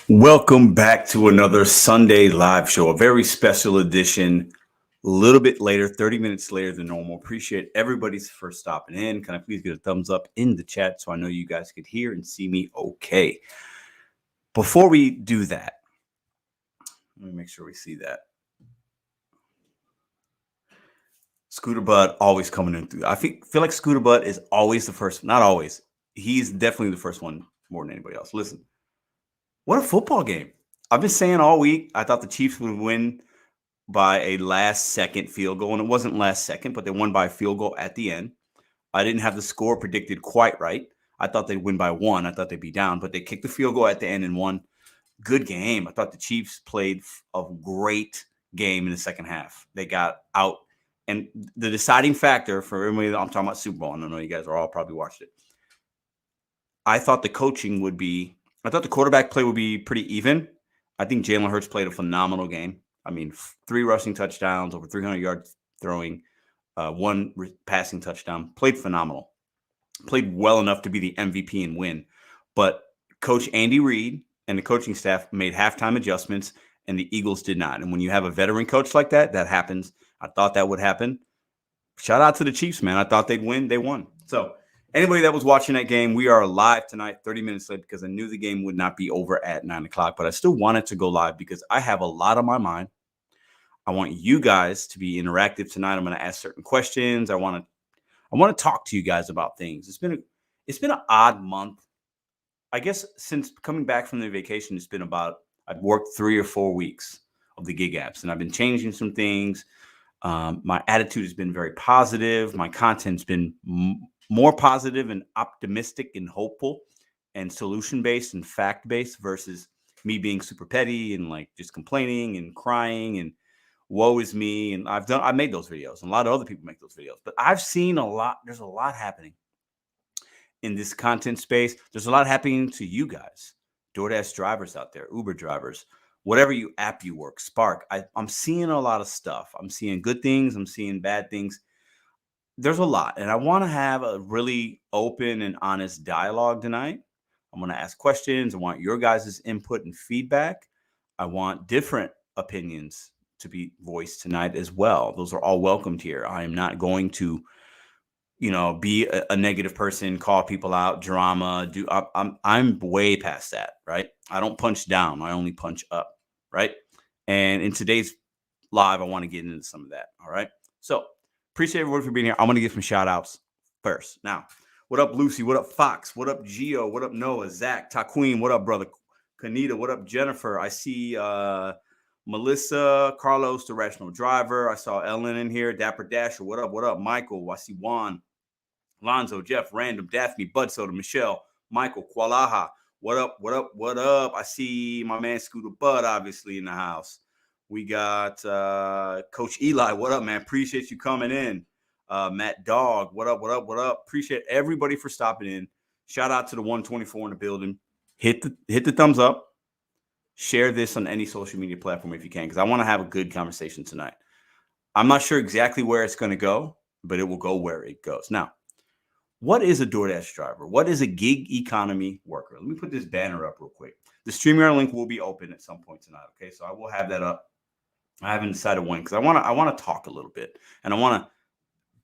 Welcome back to another Sunday live show, a very special edition, a little bit later, 30 minutes later than normal. Appreciate everybody's for stopping in. Can I please get a thumbs up in the chat so I know you guys could hear and see me okay? Before we do that, let me make sure we see that. Scooter Bud always coming in through. I feel like Scooter Bud is always the first, not always. He's definitely the first one more than anybody else. Listen, what a football game. I've been saying all week, I thought the Chiefs would win by a last-second field goal, and it wasn't last second, but they won by a field goal at the end. I didn't have the score predicted quite right. I thought they'd win by one. I thought they'd be down, but they kicked the field goal at the end and won. Good game. I thought the Chiefs played a great game in the second half. They got out, and the deciding factor for everybody, I'm talking about Super Bowl, and I know you guys are all probably watched it. I thought the quarterback play would be pretty even. I think Jalen Hurts played a phenomenal game. I mean, 3 rushing touchdowns, over 300 yards throwing, 1 passing touchdown. Played phenomenal. Played well enough to be the MVP and win. But Coach Andy Reid and the coaching staff made halftime adjustments, and the Eagles did not. And when you have a veteran coach like that, that happens. I thought that would happen. Shout out to the Chiefs, man. I thought they'd win. They won. So anybody that was watching that game, we are live tonight, 30 minutes late, because I knew the game would not be over at 9 o'clock, but I still wanted to go live because I have a lot on my mind. I want you guys to be interactive tonight. I'm going to ask certain questions. I want to talk to you guys about things. It's been an odd month. I guess since coming back from the vacation, it's been about, I've worked 3 or 4 weeks of the gig apps, and I've been changing some things. My attitude has been very positive. My content's been more positive and optimistic and hopeful and solution-based and fact-based versus me being super petty and like just complaining and crying and woe is me. And I made those videos, and a lot of other people make those videos, but I've seen a lot. There's a lot happening in this content space. There's a lot happening to you guys, DoorDash drivers out there, Uber drivers, whatever app you work, Spark. I'm seeing a lot of stuff. I'm seeing good things. I'm seeing bad things. There's a lot, and I want to have a really open and honest dialogue tonight. I'm going to ask questions. I want your guys' input and feedback. I want different opinions to be voiced tonight as well. Those are all welcomed here. I am not going to, be a negative person, call people out, drama. I'm way past that, right? I don't punch down. I only punch up, right? And in today's live, I want to get into some of that. All right. So appreciate everybody for being here. I'm going to give some shout outs first. Now, what up, Lucy? What up, Fox? What up, Gio? What up, Noah? Zach? Taqueen? What up, brother? Kanita? What up, Jennifer? I see Melissa, Carlos, the Rational Driver. I saw Ellen in here. Dapper Dasher. What up? What up, Michael? I see Juan, Lonzo, Jeff, Random, Daphne, Bud Soda, Michelle, Michael, Kualaha. What up? What up? What up? I see my man Scooter Bud obviously in the house. We got Coach Eli. What up, man? Appreciate you coming in. Matt Dog. What up? What up? What up? Appreciate everybody for stopping in. Shout out to the 124 in the building. Hit the thumbs up. Share this on any social media platform if you can, because I want to have a good conversation tonight. I'm not sure exactly where it's going to go, but it will go where it goes. Now, what is a DoorDash driver? What is a gig economy worker? Let me put this banner up real quick. The StreamYard link will be open at some point tonight, okay? So I will have that up. I haven't decided when, because I want to talk a little bit, and I want to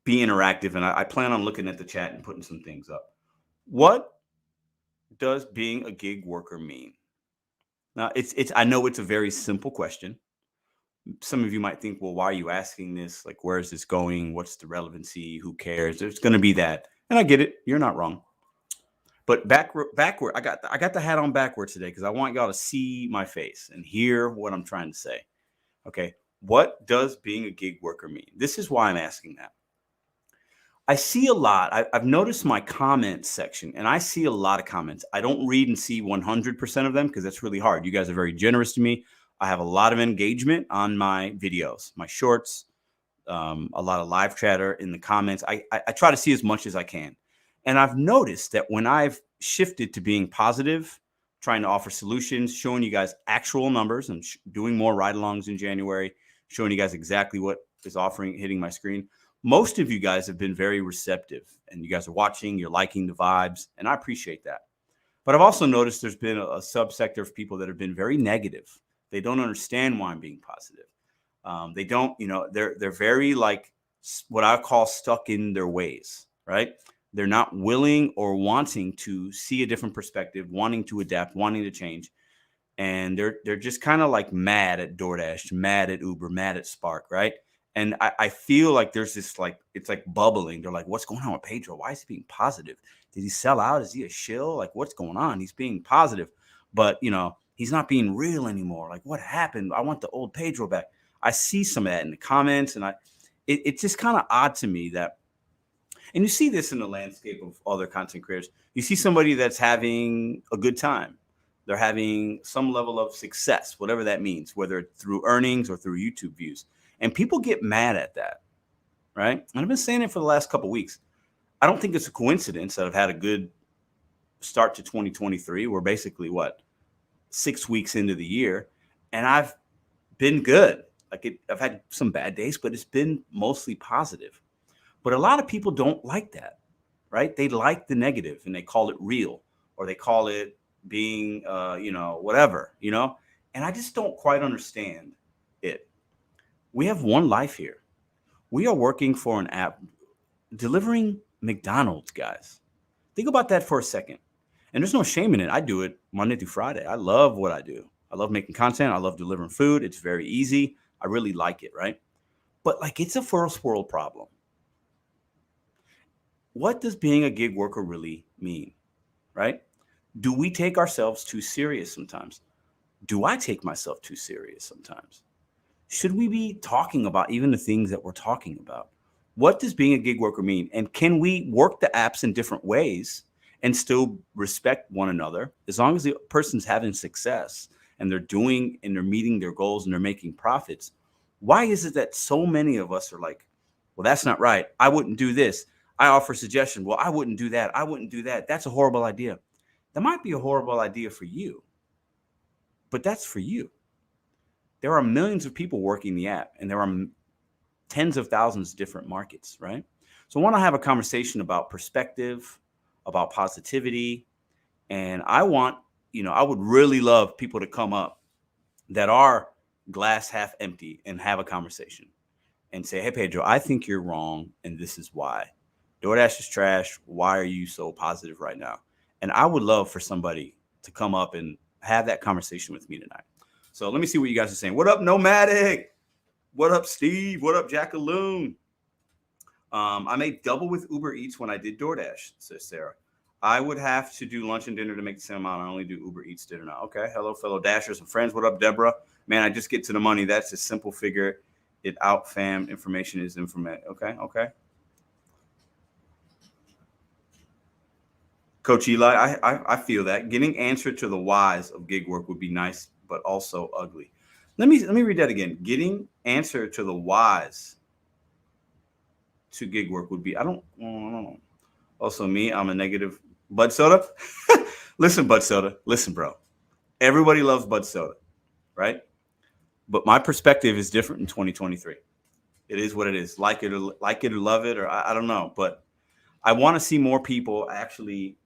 be interactive, and I plan on looking at the chat and putting some things up. What does being a gig worker mean? Now, I know it's a very simple question. Some of you might think, well, why are you asking this? Like, where is this going? What's the relevancy? Who cares? There's going to be that. And I get it. You're not wrong. But backward, I got the hat on backward today because I want y'all to see my face and hear what I'm trying to say. Okay. What does being a gig worker mean? This is why I'm asking that. I see a lot. I've noticed my comment section, and I see a lot of comments. I don't read and see 100% of them because that's really hard. You guys are very generous to me. I have a lot of engagement on my videos, my shorts, a lot of live chatter in the comments. I try to see as much as I can. And I've noticed that when I've shifted to being positive, trying to offer solutions, showing you guys actual numbers, and doing more ride-alongs in January, showing you guys exactly what is hitting my screen, most of you guys have been very receptive, and you guys are watching, you're liking the vibes, and I appreciate that. But I've also noticed there's been a subsector of people that have been very negative. They don't understand why I'm being positive. They don't, they're very like what I call stuck in their ways, right? They're not willing or wanting to see a different perspective, wanting to adapt, wanting to change, and they're just kind of like mad at DoorDash, mad at Uber, mad at Spark, right? And I feel like there's this like it's like bubbling. They're like, what's going on with Pedro? Why is he being positive? Did he sell out? Is he a shill? Like, what's going on? He's being positive, but he's not being real anymore. Like, what happened? I want the old Pedro back. I see some of that in the comments, and it's just kind of odd to me that, and you see this in the landscape of other content creators. You see somebody that's having a good time. They're having some level of success, whatever that means, whether it's through earnings or through YouTube views. And people get mad at that, right? And I've been saying it for the last couple of weeks. I don't think it's a coincidence that I've had a good start to 2023. We're basically, 6 weeks into the year, and I've been good. I've had some bad days, but it's been mostly positive. But a lot of people don't like that, right? They like the negative, and they call it real, or they call it being, whatever, and I just don't quite understand it. We have one life here. We are working for an app delivering McDonald's, guys. Think about that for a second. And there's no shame in it. I do it Monday through Friday. I love what I do. I love making content. I love delivering food. It's very easy. I really like it, right? But it's a first world problem. What does being a gig worker really mean, right? Do we take ourselves too serious sometimes? Do I take myself too serious sometimes? Should we be talking about even the things that we're talking about? What does being a gig worker mean? And can we work the apps in different ways and still respect one another as long as the person's having success and they're meeting their goals and they're making profits? Why is it that so many of us are like, well, that's not right. I wouldn't do this. I offer suggestion. Well, I wouldn't do that. I wouldn't do that. That's a horrible idea. That might be a horrible idea for you, but that's for you. There are millions of people working the app, and there are tens of thousands of different markets, right? So I want to have a conversation about perspective, about positivity, and I would really love people to come up that are glass half empty and have a conversation and say, hey, Pedro, I think you're wrong, and this is why. DoorDash is trash. Why are you so positive right now? And I would love for somebody to come up and have that conversation with me tonight. So let me see what you guys are saying. What up, Nomadic? What up, Steve? What up, Jackaloon? I made double with Uber Eats when I did DoorDash, says Sarah. I would have to do lunch and dinner to make the same amount. I only do Uber Eats dinner now. Okay. Hello, fellow Dashers and friends. What up, Deborah? Man, I just get to the money. That's a simple figure it out, fam. Information is information. Okay. Coach Eli, I feel that getting answer to the whys of gig work would be nice, but also ugly. Let me read that again. Getting answer to the whys to gig work would be, I don't know. Also me, I'm a negative. Bud Soda. Listen, Bud Soda. Listen, bro. Everybody loves Bud Soda, right? But my perspective is different in 2023. It is what it is. Like it or love it, or I don't know. But I want to see more people actually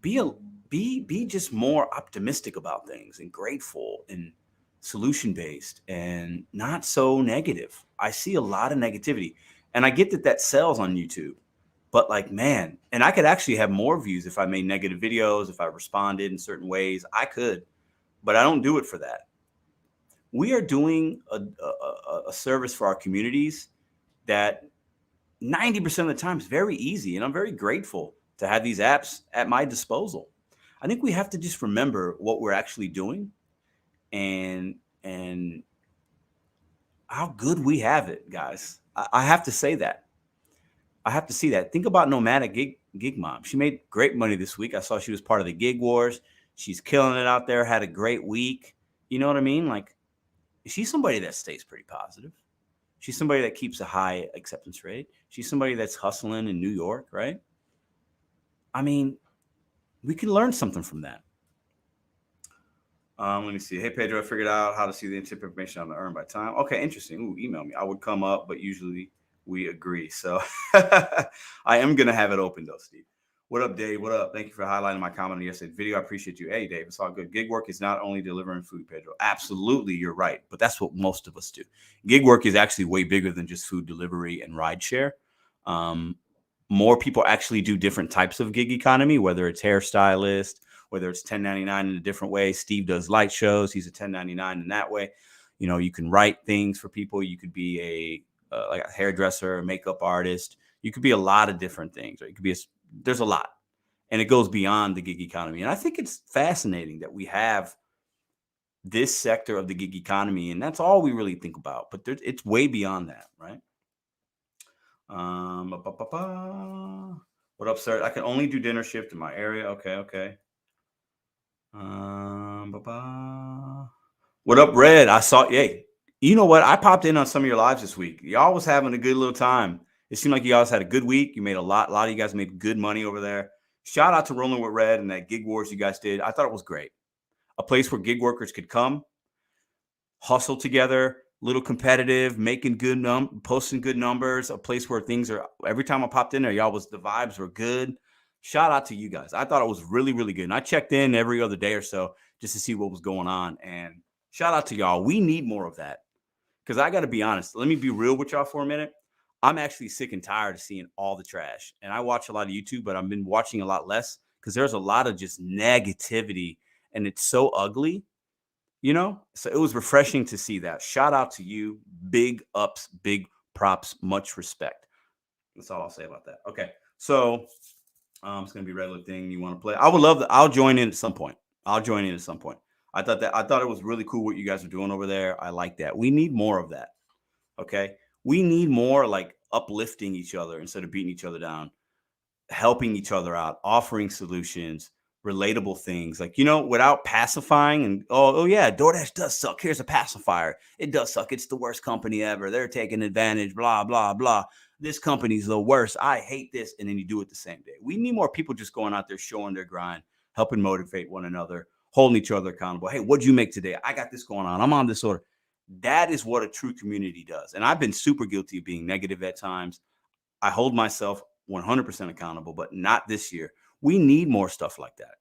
be just more optimistic about things and grateful and solution based and not so negative. I see a lot of negativity, and I get that sells on YouTube, but man, and I could actually have more views if I made negative videos, if I responded in certain ways. I could, but I don't do it for that. We are doing a service for our communities that 90% of the time is very easy, and I'm very grateful to have these apps at my disposal. I think we have to just remember what we're actually doing and how good we have it, guys. I have to say that. I have to see that. Think about Nomadic Gig Mom. She made great money this week. I saw she was part of the Gig Wars. She's killing it out there, had a great week. You know what I mean? She's somebody that stays pretty positive. She's somebody that keeps a high acceptance rate. She's somebody that's hustling in New York, right? I mean, we can learn something from that. Let me see. Hey, Pedro, I figured out how to see the tip information on the earn by time. Okay, interesting. Ooh, email me. I would come up, but usually we agree. So I am going to have it open, though, Steve. What up, Dave? What up? Thank you for highlighting my comment on yesterday's video. I appreciate you. Hey, Dave, it's all good. Gig work is not only delivering food, Pedro. Absolutely, you're right. But that's what most of us do. Gig work is actually way bigger than just food delivery and rideshare. More people actually do different types of gig economy, whether it's hairstylist, whether it's 1099 in a different way. Steve does light shows. He's a 1099 in that way. You know, you can write things for people. You could be like a hairdresser, a makeup artist. You could be a lot of different things. Or you could be there's a lot, and it goes beyond the gig economy. And I think it's fascinating that we have this sector of the gig economy, and that's all we really think about. But it's way beyond that, right? What up, sir? I can only do dinner shift in my area. Okay. What up, Red? I saw. Hey, you know what? I popped in on some of your lives this week. Y'all was having a good little time. It seemed like you guys had a good week. You made a lot of you guys made good money over there. Shout out to Rolling with Red and that Gig Wars you guys did. I thought it was great. A place where gig workers could come, hustle together, little competitive, making good posting good numbers. A place where things are. Every time I popped in there, the vibes were good. Shout out to you guys. I thought it was really, really good. And I checked in every other day or so just to see what was going on. And shout out to y'all. We need more of that. Because I got to be honest. Let me be real with y'all for a minute. I'm actually sick and tired of seeing all the trash. And I watch a lot of YouTube, but I've been watching a lot less because there's a lot of just negativity and it's so ugly, you know? So it was refreshing to see that. Shout out to you. Big ups, big props, much respect. That's all I'll say about that. Okay. So it's going to be a regular thing you want to play. I would love that. I'll join in at some point. I thought it was really cool what you guys are doing over there. I like that. We need more of that. Okay. We need more like uplifting each other instead of beating each other down, helping each other out, offering solutions, relatable things like, you know, without pacifying and, oh yeah, DoorDash does suck. Here's a pacifier. It does suck. It's the worst company ever. They're taking advantage, blah, blah, blah. This company's the worst. I hate this. And then you do it the same day. We need more people just going out there, showing their grind, helping motivate one another, holding each other accountable. Hey, what'd you make today? I got this going on. I'm on this order. That is what a true community does. And I've been super guilty of being negative at times. I hold myself 100% accountable, but not this year. We need more stuff like that,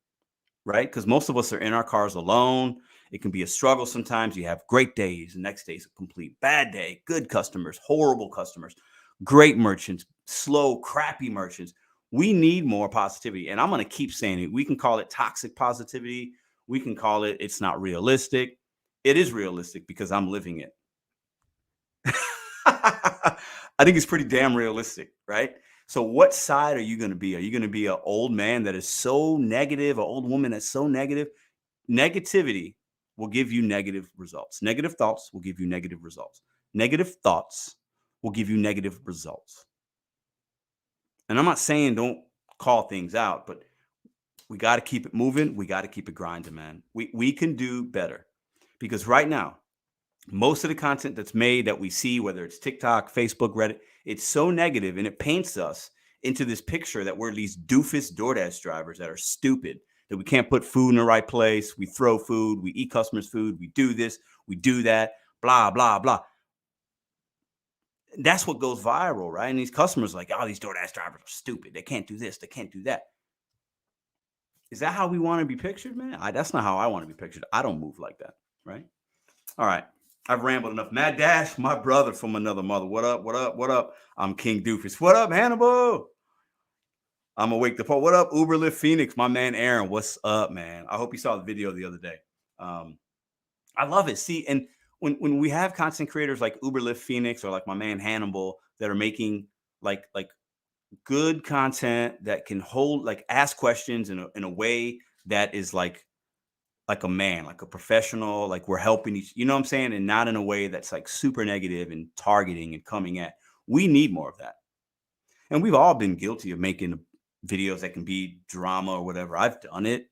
right? Because most of us are in our cars alone. It can be a struggle sometimes. You have great days. The next day's a complete bad day. Good customers, horrible customers, great merchants, slow, crappy merchants. We need more positivity. And I'm going to keep saying it. We can call it toxic positivity. We can call it it's not realistic. It is realistic because I'm living it. I think it's pretty damn realistic, right? So what side are you going to be? Are you going to be an old man that is so negative, an old woman that's so negative? Negativity will give you negative results. Negative thoughts will give you negative results. Negative thoughts will give you negative results. And I'm not saying don't call things out, but we got to keep it moving. We got to keep it grinding, man. We can do better. Because right now, most of the content that's made that we see, whether it's TikTok, Facebook, Reddit, it's so negative and it paints us into this picture that we're these doofus DoorDash drivers that are stupid, that we can't put food in the right place. We throw food, we eat customers' food, we do this, we do that, blah, blah, blah. That's what goes viral, right? And these customers are like, oh, these DoorDash drivers are stupid. They can't do this, they can't do that. Is that how we want to be pictured, man? That's not how I want to be pictured. I don't move like that. Right. All right. I've rambled enough. Mad Dash, my brother from another mother. What up? What up? What up? I'm King Doofus. What up, Hannibal? I'm awake the What up, Uber Lyft Phoenix? My man Aaron. What's up, man? I hope you saw the video the other day. I love it. See, and when we have content creators like Uber Lyft Phoenix or like my man Hannibal that are making like good content that can hold, like ask questions in a way that is like a man, like a professional, like we're helping each, you know what I'm saying? And not in a way that's like super negative and targeting and coming at. We need more of that. And we've all been guilty of making videos that can be drama or whatever. I've done it,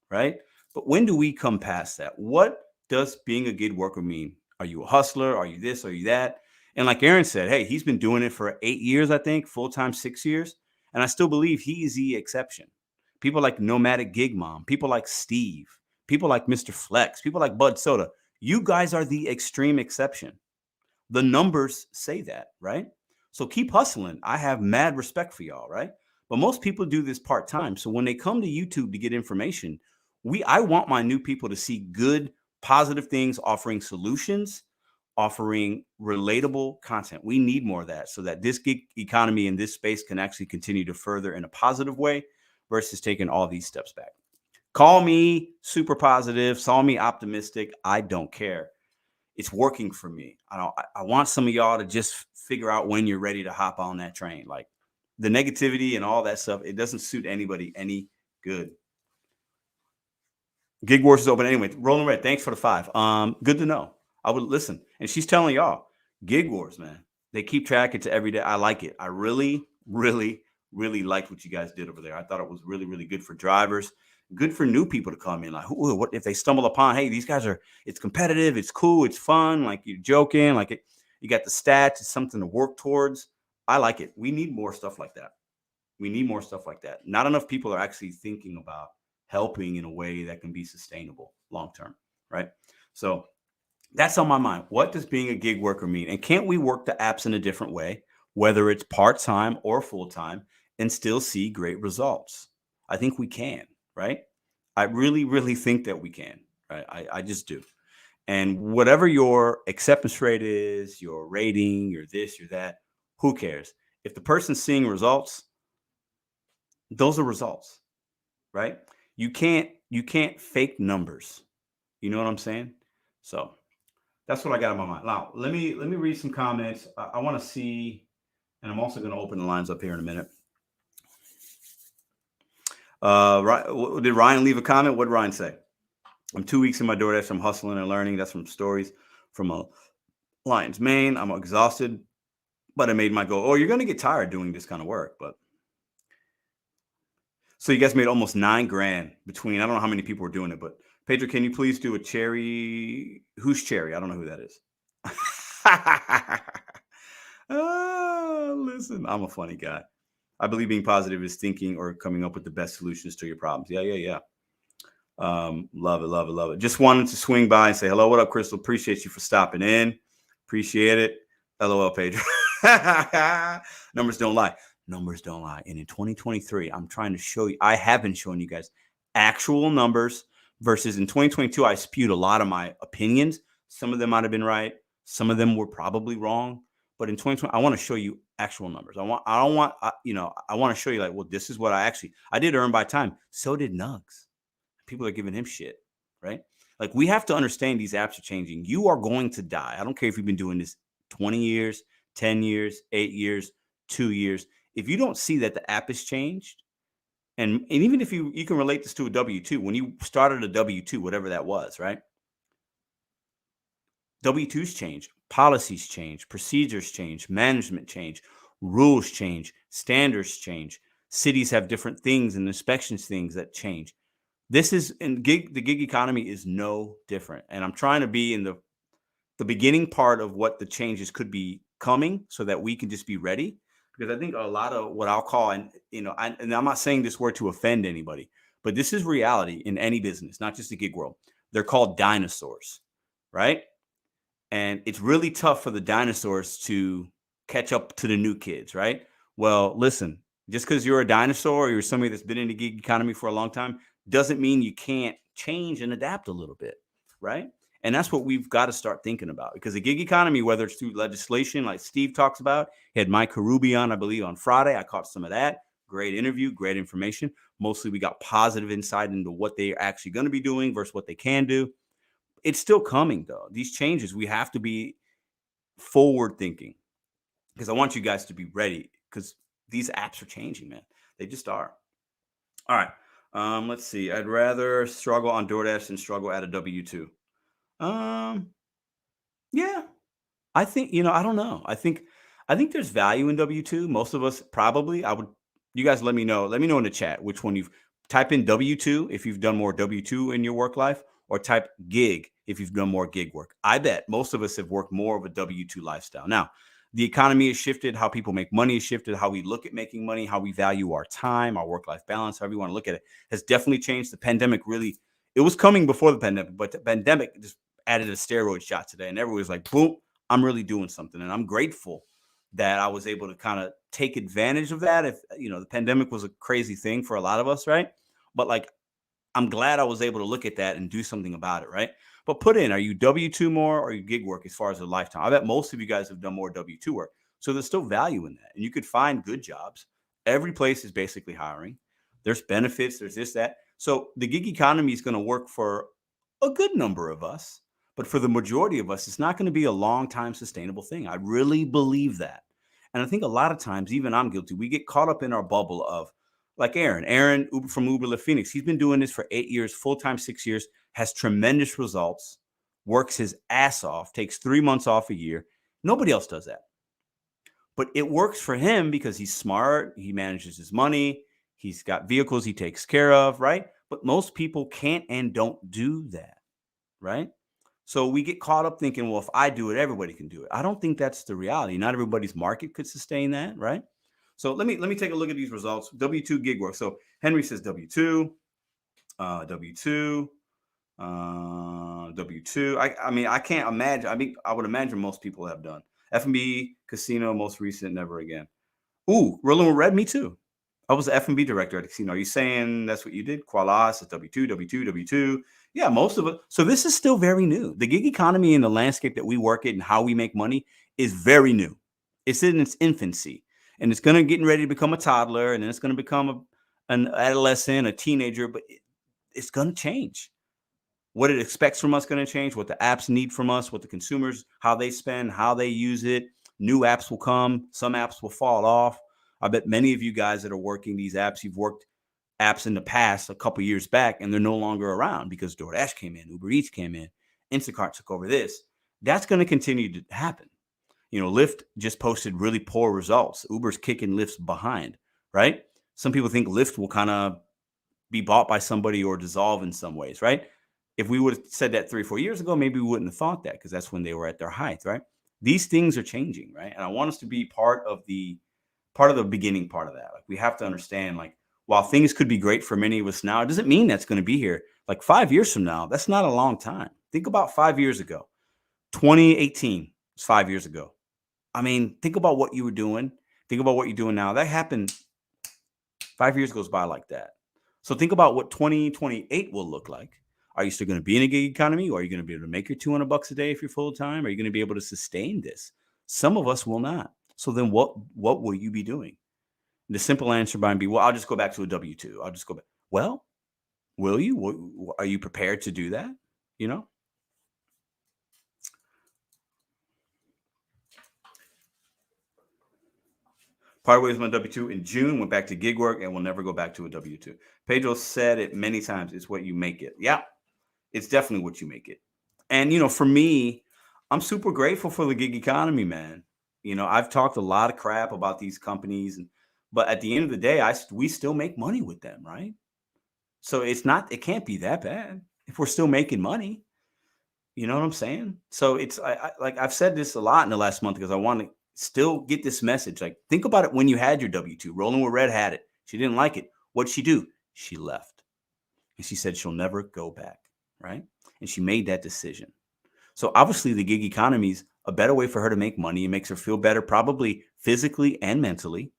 right? But when do we come past that? What does being a gig worker mean? Are you a hustler? Are you this? Are you that? And like Aaron said, hey, he's been doing it for 8 years, I think, full-time 6 years. And I still believe he is the exception. People like Nomadic Gig Mom, people like Steve, people like Mr. Flex, people like Bud Soda. You guys are the extreme exception. The numbers say that, right? So keep hustling. I have mad respect for y'all, right? But most people do this part-time. So when they come to YouTube to get information, I want my new people to see good, positive things, offering solutions, offering relatable content. We need more of that so that this gig economy in this space can actually continue to further in a positive way versus taking all these steps back. Call me super positive, call me optimistic. I don't care. It's working for me. I want some of y'all to just figure out when you're ready to hop on that train. Like the negativity and all that stuff, it doesn't suit anybody any good. Gig Wars is open anyway. Rolling Red, thanks for the 5. Good to know. I would listen. And she's telling y'all, Gig Wars, man. They keep track it to every day. I like it. I really, really, really liked what you guys did over there. I thought it was really, really good for drivers. Good for new people to come in. Like, what if they stumble upon, hey, these guys it's competitive, it's cool, it's fun, like you're joking, like you got the stats, it's something to work towards. I like it. We need more stuff like that. We need more stuff like that. Not enough people are actually thinking about helping in a way that can be sustainable long term, right? So that's on my mind. What does being a gig worker mean? And can't we work the apps in a different way, whether it's part-time or full-time, and still see great results? I think we can, right? I really, really think that we can, right? I just do. And whatever your acceptance rate is, your rating, your this, your that, who cares? If the person's seeing results, those are results, right? You can't fake numbers. You know what I'm saying? So that's what I got in my mind. Now, let me read some comments. I want to see, and I'm also going to open the lines up here in a minute. Did Ryan leave a comment? What did Ryan say? I'm 2 weeks in my DoorDash. I'm hustling and learning. That's from stories from a Lion's Mane. I'm exhausted, but I made my goal. Oh, you're going to get tired doing this kind of work, but. So you guys made almost $9,000 between, I don't know how many people were doing it, but Pedro, can you please do a cherry? Who's Cherry? I don't know who that is. Listen, I'm a funny guy. I believe being positive is thinking or coming up with the best solutions to your problems. Yeah. Love it. Just wanted to swing by and say, hello, what up, Crystal? Appreciate you for stopping in. Appreciate it. LOL, Pedro. Numbers don't lie. Numbers don't lie. And in 2023, I'm trying to show you, I have been showing you guys actual numbers versus in 2022, I spewed a lot of my opinions. Some of them might have been right. Some of them were probably wrong. But in 2020, I want to show you actual numbers. I want to show you like, well, this is what I did earn by time. So did Nugs. People are giving him shit, right? Like we have to understand these apps are changing. You are going to die. I don't care if you've been doing this 20 years, 10 years, 8 years, 2 years. If you don't see that the app has changed, and even if you can relate this to a W-2, when you started a W-2, whatever that was, right? W-2s change, policies change, procedures change, management change, rules change, standards change. Cities have different things and inspections things that change. This is the gig economy is no different. And I'm trying to be in the beginning part of what the changes could be coming so that we can just be ready. Because I think a lot of what I'll call, and I'm not saying this word to offend anybody, but this is reality in any business, not just the gig world. They're called dinosaurs, right? And it's really tough for the dinosaurs to catch up to the new kids, right? Well, listen, just because you're a dinosaur or you're somebody that's been in the gig economy for a long time doesn't mean you can't change and adapt a little bit, right? And that's what we've got to start thinking about, because the gig economy, whether it's through legislation like Steve talks about, he had Mike Karubi on, I believe, on Friday. I caught some of that. Great interview, great information. Mostly we got positive insight into what they're actually going to be doing versus what they can do. It's still coming, though. These changes, we have to be forward thinking, because I want you guys to be ready, because these apps are changing, man. They just are. All right. Let's see. I'd rather struggle on DoorDash than struggle at a W-2. Yeah, I think, I don't know. I think there's value in W-2. Most of us probably, you guys let me know in the chat which one type in W-2 if you've done more W-2 in your work life, or type gig if you've done more gig work. I bet most of us have worked more of a W-2 lifestyle. Now, the economy has shifted. How people make money has shifted. How we look at making money, how we value our time, our work-life balance, however you want to look at it, has definitely changed. The pandemic it was coming before the pandemic, but the pandemic just added a steroid shot today. And everyone was like, boom, I'm really doing something. And I'm grateful that I was able to kind of take advantage of that. If the pandemic was a crazy thing for a lot of us, right? But like, I'm glad I was able to look at that and do something about it, right? But put in, are you W-2 more or you gig work as far as a lifetime? I bet most of you guys have done more W-2 work. So there's still value in that. And you could find good jobs. Every place is basically hiring. There's benefits, there's this, that. So the gig economy is going to work for a good number of us. But for the majority of us, it's not going to be a long time sustainable thing. I really believe that. And I think a lot of times, even I'm guilty, we get caught up in our bubble of, like Aaron Uber from Uber to Phoenix. He's been doing this for 8 years, full time, 6 years, has tremendous results, works his ass off, takes 3 months off a year. Nobody else does that. But it works for him because he's smart. He manages his money. He's got vehicles he takes care of, right? But most people can't and don't do that, right? So we get caught up thinking, well, if I do it, everybody can do it. I don't think that's the reality. Not everybody's market could sustain that, right? So let me take a look at these results. W-2 gig work. So Henry says W-2, W-2, W-2. I mean, I can't imagine. I mean, I would imagine most people have done. F&B, casino, most recent, never again. Ooh, rolling with red, me too. I was the F&B director at a casino. Are you saying that's what you did? Qualas, W-2, W-2, W-2. Yeah, most of it. So this is still very new. The gig economy and the landscape that we work in and how we make money is very new. It's in its infancy. And it's going to get ready to become a toddler. And then it's going to become an adolescent, a teenager. But it's going to change. What it expects from us going to change. What the apps need from us. What the consumers, how they spend, how they use it. New apps will come. Some apps will fall off. I bet many of you guys that are working these apps, you've worked apps in the past a couple years back, and they're no longer around because DoorDash came in, Uber Eats came in, Instacart took over this. That's going to continue to happen. Lyft just posted really poor results. Uber's kicking Lyft's behind, right? Some people think Lyft will kind of be bought by somebody or dissolve in some ways, right? If we would have said that 3 or 4 years ago, maybe we wouldn't have thought that because that's when they were at their height, right? These things are changing, right? And I want us to be part of the beginning part of that. Like, we have to understand, like, while things could be great for many of us now, it doesn't mean that's going to be here. Like 5 years from now, that's not a long time. Think about 5 years ago. 2018 was 5 years ago. I mean, think about what you were doing. Think about what you're doing now. That happened 5 years goes by like that. So think about what 2028 will look like. Are you still going to be in a gig economy, or are you going to be able to make your $200 a day if you're full time? Are you going to be able to sustain this? Some of us will not. So then what will you be doing? The simple answer might be, well, I'll just go back to a W-2. I'll just go back. Well, will you? Are you prepared to do that? Parted ways with my W-2 in June, went back to gig work, and will never go back to a W-2. Pedro said it many times. It's what you make it. Yeah, it's definitely what you make it. And, for me, I'm super grateful for the gig economy, man. I've talked a lot of crap about these companies, but at the end of the day, we still make money with them, right? So it can't be that bad if we're still making money. You know what I'm saying? So it's like I've said this a lot in the last month because I want to still get this message. Like, think about it when you had your W-2. Rolling with Red had it. She didn't like it. What'd she do? She left. And she said she'll never go back, right? And she made that decision. So obviously the gig economy is a better way for her to make money. It makes her feel better, probably physically and mentally.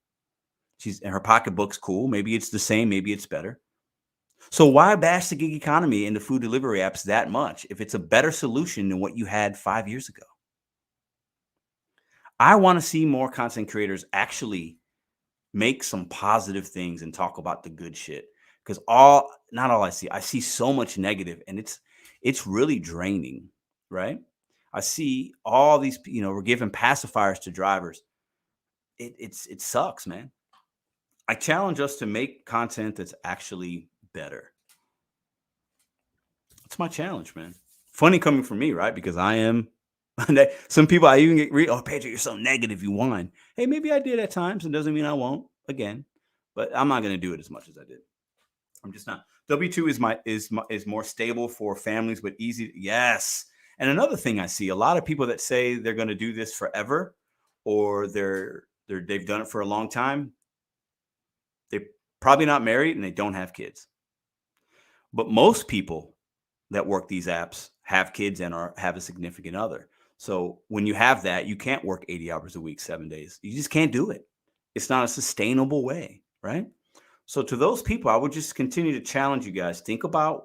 Her pocketbook's cool. Maybe it's the same. Maybe it's better. So why bash the gig economy and the food delivery apps that much if it's a better solution than what you had 5 years ago? I want to see more content creators actually make some positive things and talk about the good shit. Because not all I see so much negative, and it's really draining, right? I see all these, we're giving pacifiers to drivers. It sucks, man. I challenge us to make content that's actually better. It's my challenge, man. Funny coming from me, right? Because I am. Some people I even get oh, Pedro, you're so negative, you whine. Hey, maybe I did at times. It doesn't mean I won't again, but I'm not going to do it as much as I did. I'm just not. W-2 is more stable for families, but easy. Yes. And another thing I see, a lot of people that say they're going to do this forever, or they've done it for a long time. They're probably not married and they don't have kids. But most people that work these apps have kids and have a significant other. So when you have that, you can't work 80 hours a week, 7 days. You just can't do it. It's not a sustainable way, right? So to those people, I would just continue to challenge you guys. Think about,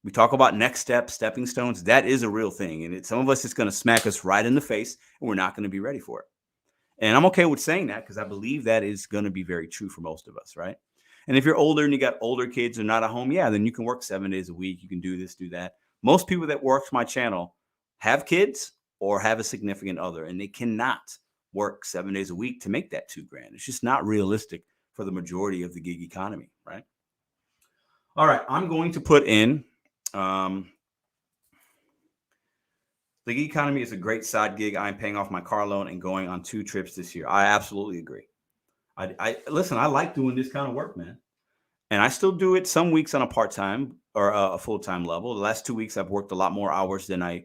we talk about next steps, stepping stones. That is a real thing. And some of us, it's going to smack us right in the face and we're not going to be ready for it. And I'm okay with saying that because I believe that is going to be very true for most of us, right? And if you're older and you got older kids and not at home, yeah, then you can work 7 days a week. You can do this, do that. Most people that work my channel have kids or have a significant other, and they cannot work 7 days a week to make that $2,000. It's just not realistic for the majority of the gig economy, right? All right, I'm going to put in the gig economy is a great side gig. I'm paying off my car loan and going on 2 trips this year. I absolutely agree. I listen, I like doing this kind of work, man. And I still do it some weeks on a part-time or a full-time level. The last 2 weeks, I've worked a lot more hours than I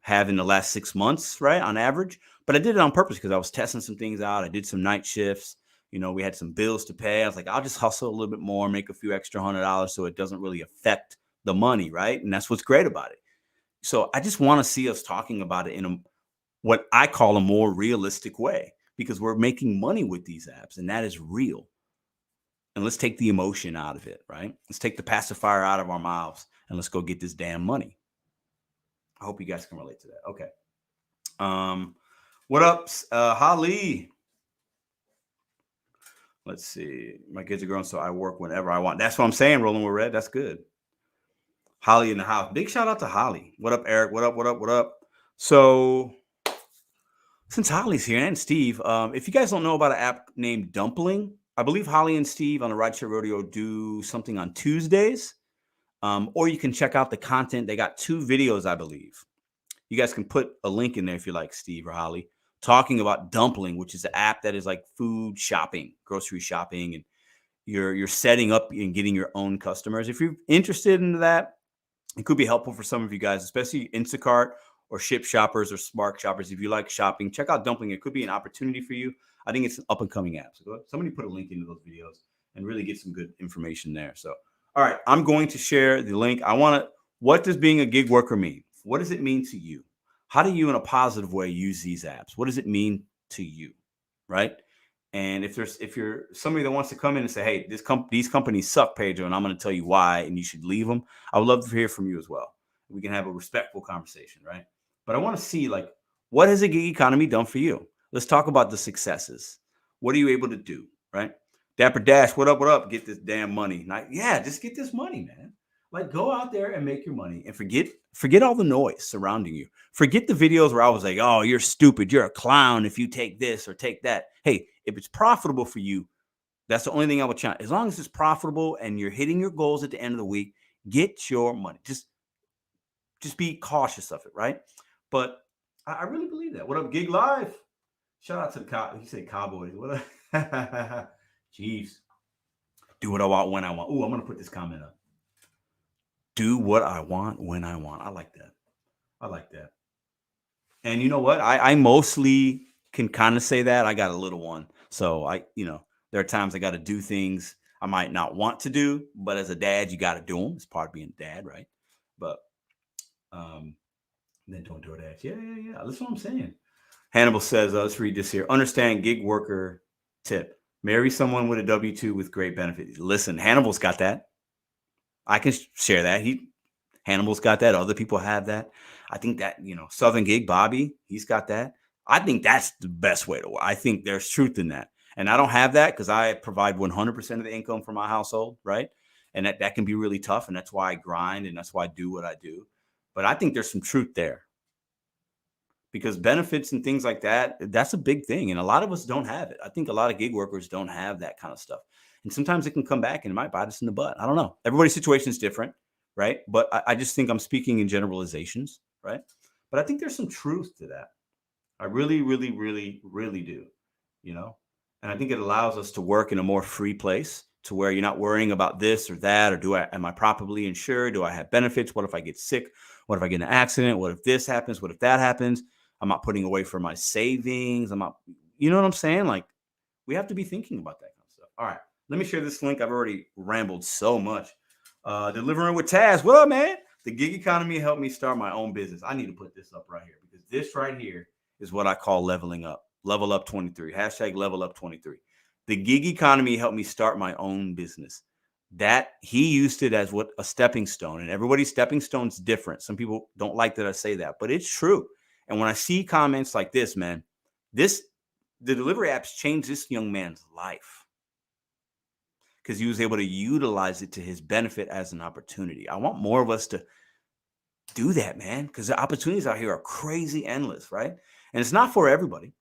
have in the last 6 months, right, on average. But I did it on purpose because I was testing some things out. I did some night shifts. We had some bills to pay. I was like, I'll just hustle a little bit more, make a few extra $100 so it doesn't really affect the money, right? And that's what's great about it. So I just want to see us talking about it in what I call a more realistic way, because we're making money with these apps, and that is real. And let's take the emotion out of it, right? Let's take the pacifier out of our mouths and let's go get this damn money. I hope you guys can relate to that. Okay. What up, Holly? Let's see. My kids are grown, so I work whenever I want. That's what I'm saying, Rolling with Red. That's good. Holly in the house. Big shout out to Holly. What up, Eric? What up, what up, what up? So since Holly's here and Steve, if you guys don't know about an app named Dumpling, I believe Holly and Steve on the Rideshare Rodeo do something on Tuesdays, or you can check out the content. They got 2 videos, I believe. You guys can put a link in there if you like, Steve or Holly, talking about Dumpling, which is an app that is like food shopping, grocery shopping, and you're setting up and getting your own customers. If you're interested in that, it could be helpful for some of you guys, especially Instacart or Ship shoppers or Smart shoppers. If you like shopping, check out Dumpling. It could be an opportunity for you. I think it's an up-and-coming app. So somebody put a link into those videos and really get some good information there. So, all right, I'm going to share the link. What does being a gig worker mean? What does it mean to you? How do you, in a positive way, use these apps? What does it mean to you, right? And if you're somebody that wants to come in and say, hey, these companies suck, Pedro, and I'm going to tell you why, and you should leave them, I would love to hear from you as well. We can have a respectful conversation, right? But I want to see, like, what has the gig economy done for you? Let's talk about the successes. What are you able to do, right? Dapper Dash, what up, what up? Get this damn money. Just get this money, man. Like, go out there and make your money and forget all the noise surrounding you. Forget the videos where I was like, oh, you're stupid. You're a clown if you take this or take that. Hey, if it's profitable for you, that's the only thing I would challenge. As long as it's profitable and you're hitting your goals at the end of the week, get your money. Just be cautious of it, right? But I really believe that. What up, Gig Live? Shout out to the he said Cowboys. What up? Chiefs. Do what I want when I want. Ooh, I'm going to put this comment up. Do what I want when I want. I like that. And you know what? I mostly can kind of say that. I got a little one. So there are times I got to do things I might not want to do, but as a dad, you got to do them. It's part of being a dad, right? But then don't DoorDash. Yeah. That's what I'm saying. Hannibal says, let's read this here. Understand gig worker tip. Marry someone with a W-2 with great benefits. Listen, Hannibal's got that. I can share that. Hannibal's got that. Other people have that. I think that, Southern Gig, Bobby, he's got that. I think that's the best way to work. I think there's truth in that. And I don't have that because I provide 100% of the income for my household, right? And that can be really tough. And that's why I grind and that's why I do what I do. But I think there's some truth there. Because benefits and things like that, that's a big thing. And a lot of us don't have it. I think a lot of gig workers don't have that kind of stuff. And sometimes it can come back and it might bite us in the butt. I don't know. Everybody's situation is different, right? But I just think I'm speaking in generalizations, right? But I think there's some truth to that. I really, really, really, really do, And I think it allows us to work in a more free place to where you're not worrying about this or that, or am I properly insured? Do I have benefits? What if I get sick? What if I get in an accident? What if this happens? What if that happens? I'm not putting away for my savings. I'm not, you know what I'm saying? Like, we have to be thinking about that kind of stuff. All right. Let me share this link. I've already rambled so much. Delivering with Taz. What up, man? The gig economy helped me start my own business. I need to put this up right here because this right here is what I call leveling up. Level up 23. Hashtag level up 23. The gig economy helped me start my own business. That he used it as what a stepping stone, and everybody's stepping stone's different. Some people don't like that I say that, but it's true. And when I see comments like this, man, the delivery apps changed this young man's life because he was able to utilize it to his benefit as an opportunity. I want more of us to do that, man, because the opportunities out here are crazy endless, right? And it's not for everybody,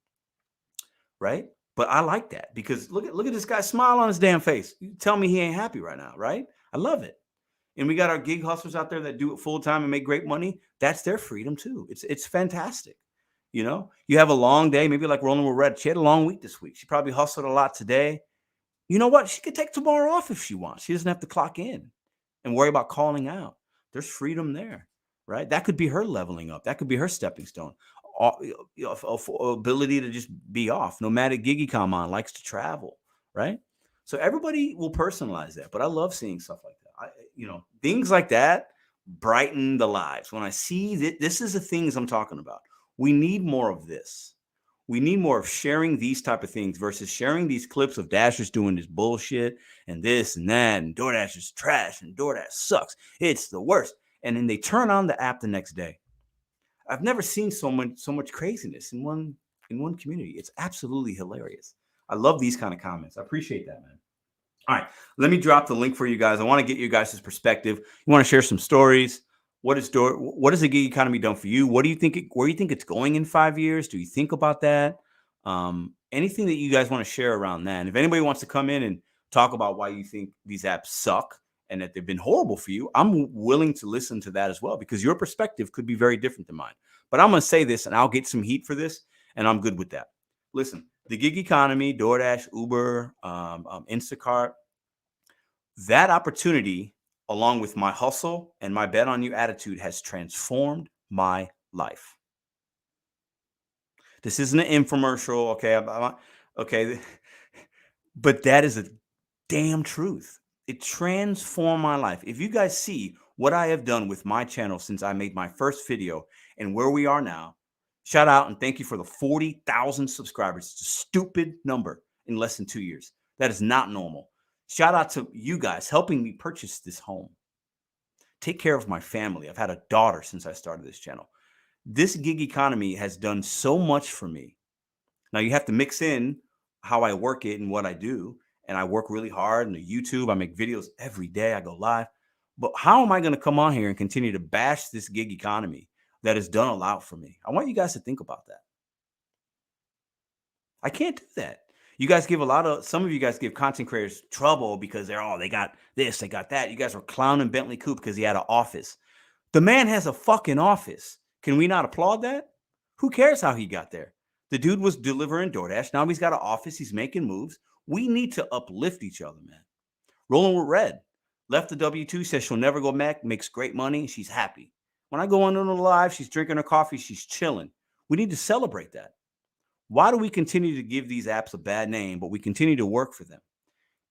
right? But I like that because look at this guy smile on his damn face. You tell me he ain't happy right now, right? I love it. And we got our gig hustlers out there that do it full time and make great money. That's their freedom too. It's fantastic. You know, you have a long day, maybe like Rolling with Red. She had a long week this week. She probably hustled a lot today. You know what? She could take tomorrow off if she wants. She doesn't have to clock in and worry about calling out. There's freedom there, right? That could be her leveling up. That could be her stepping stone. Ability to just be off. Nomadic gig econ likes to travel, right? So everybody will personalize that, but I love seeing stuff like that. Things like that brighten the lives. When I see that, this is the things I'm talking about. We need more of this. We need more of sharing these type of things versus sharing these clips of Dashers doing this bullshit and this and that, and DoorDash is trash and DoorDash sucks. It's the worst. And then they turn on the app the next day. I've never seen so much craziness in one community. It's absolutely hilarious. I love these kind of comments. I appreciate that, man. All right, let me drop the link for you guys. I want to get you guys' perspective. You want to share some stories. What has the gig economy done for you? What do you think? Where do you think it's going in 5 years? Do you think about that? Anything that you guys want to share around that? And if anybody wants to come in and talk about why you think these apps suck and that they've been horrible for you, I'm willing to listen to that as well, because your perspective could be very different than mine. But I'm going to say this, and I'll get some heat for this, and I'm good with that. Listen, the gig economy, DoorDash, Uber, Instacart, that opportunity, along with my hustle and my bet on you attitude, has transformed my life. This isn't an infomercial, okay? Okay, but that is a damn truth. It transformed my life. If you guys see what I have done with my channel since I made my first video and where we are now, shout out and thank you for the 40,000 subscribers. It's a stupid number in less than 2 years. That is not normal. Shout out to you guys helping me purchase this home. Take care of my family. I've had a daughter since I started this channel. This gig economy has done so much for me. Now you have to mix in how I work it and what I do. And I work really hard on the YouTube. I make videos every day. I go live. But how am I going to come on here and continue to bash this gig economy that has done a lot for me? I want you guys to think about that. I can't do that. You guys give some of you guys give content creators trouble because they got this, they got that. You guys were clowning Bentley Coupe because he had an office. The man has a fucking office. Can we not applaud that? Who cares how he got there? The dude was delivering DoorDash. Now he's got an office. He's making moves. We need to uplift each other, man. Rolling with Red. Left the W-2, says she'll never go back, makes great money. She's happy. When I go on the live, she's drinking her coffee. She's chilling. We need to celebrate that. Why do we continue to give these apps a bad name, but we continue to work for them?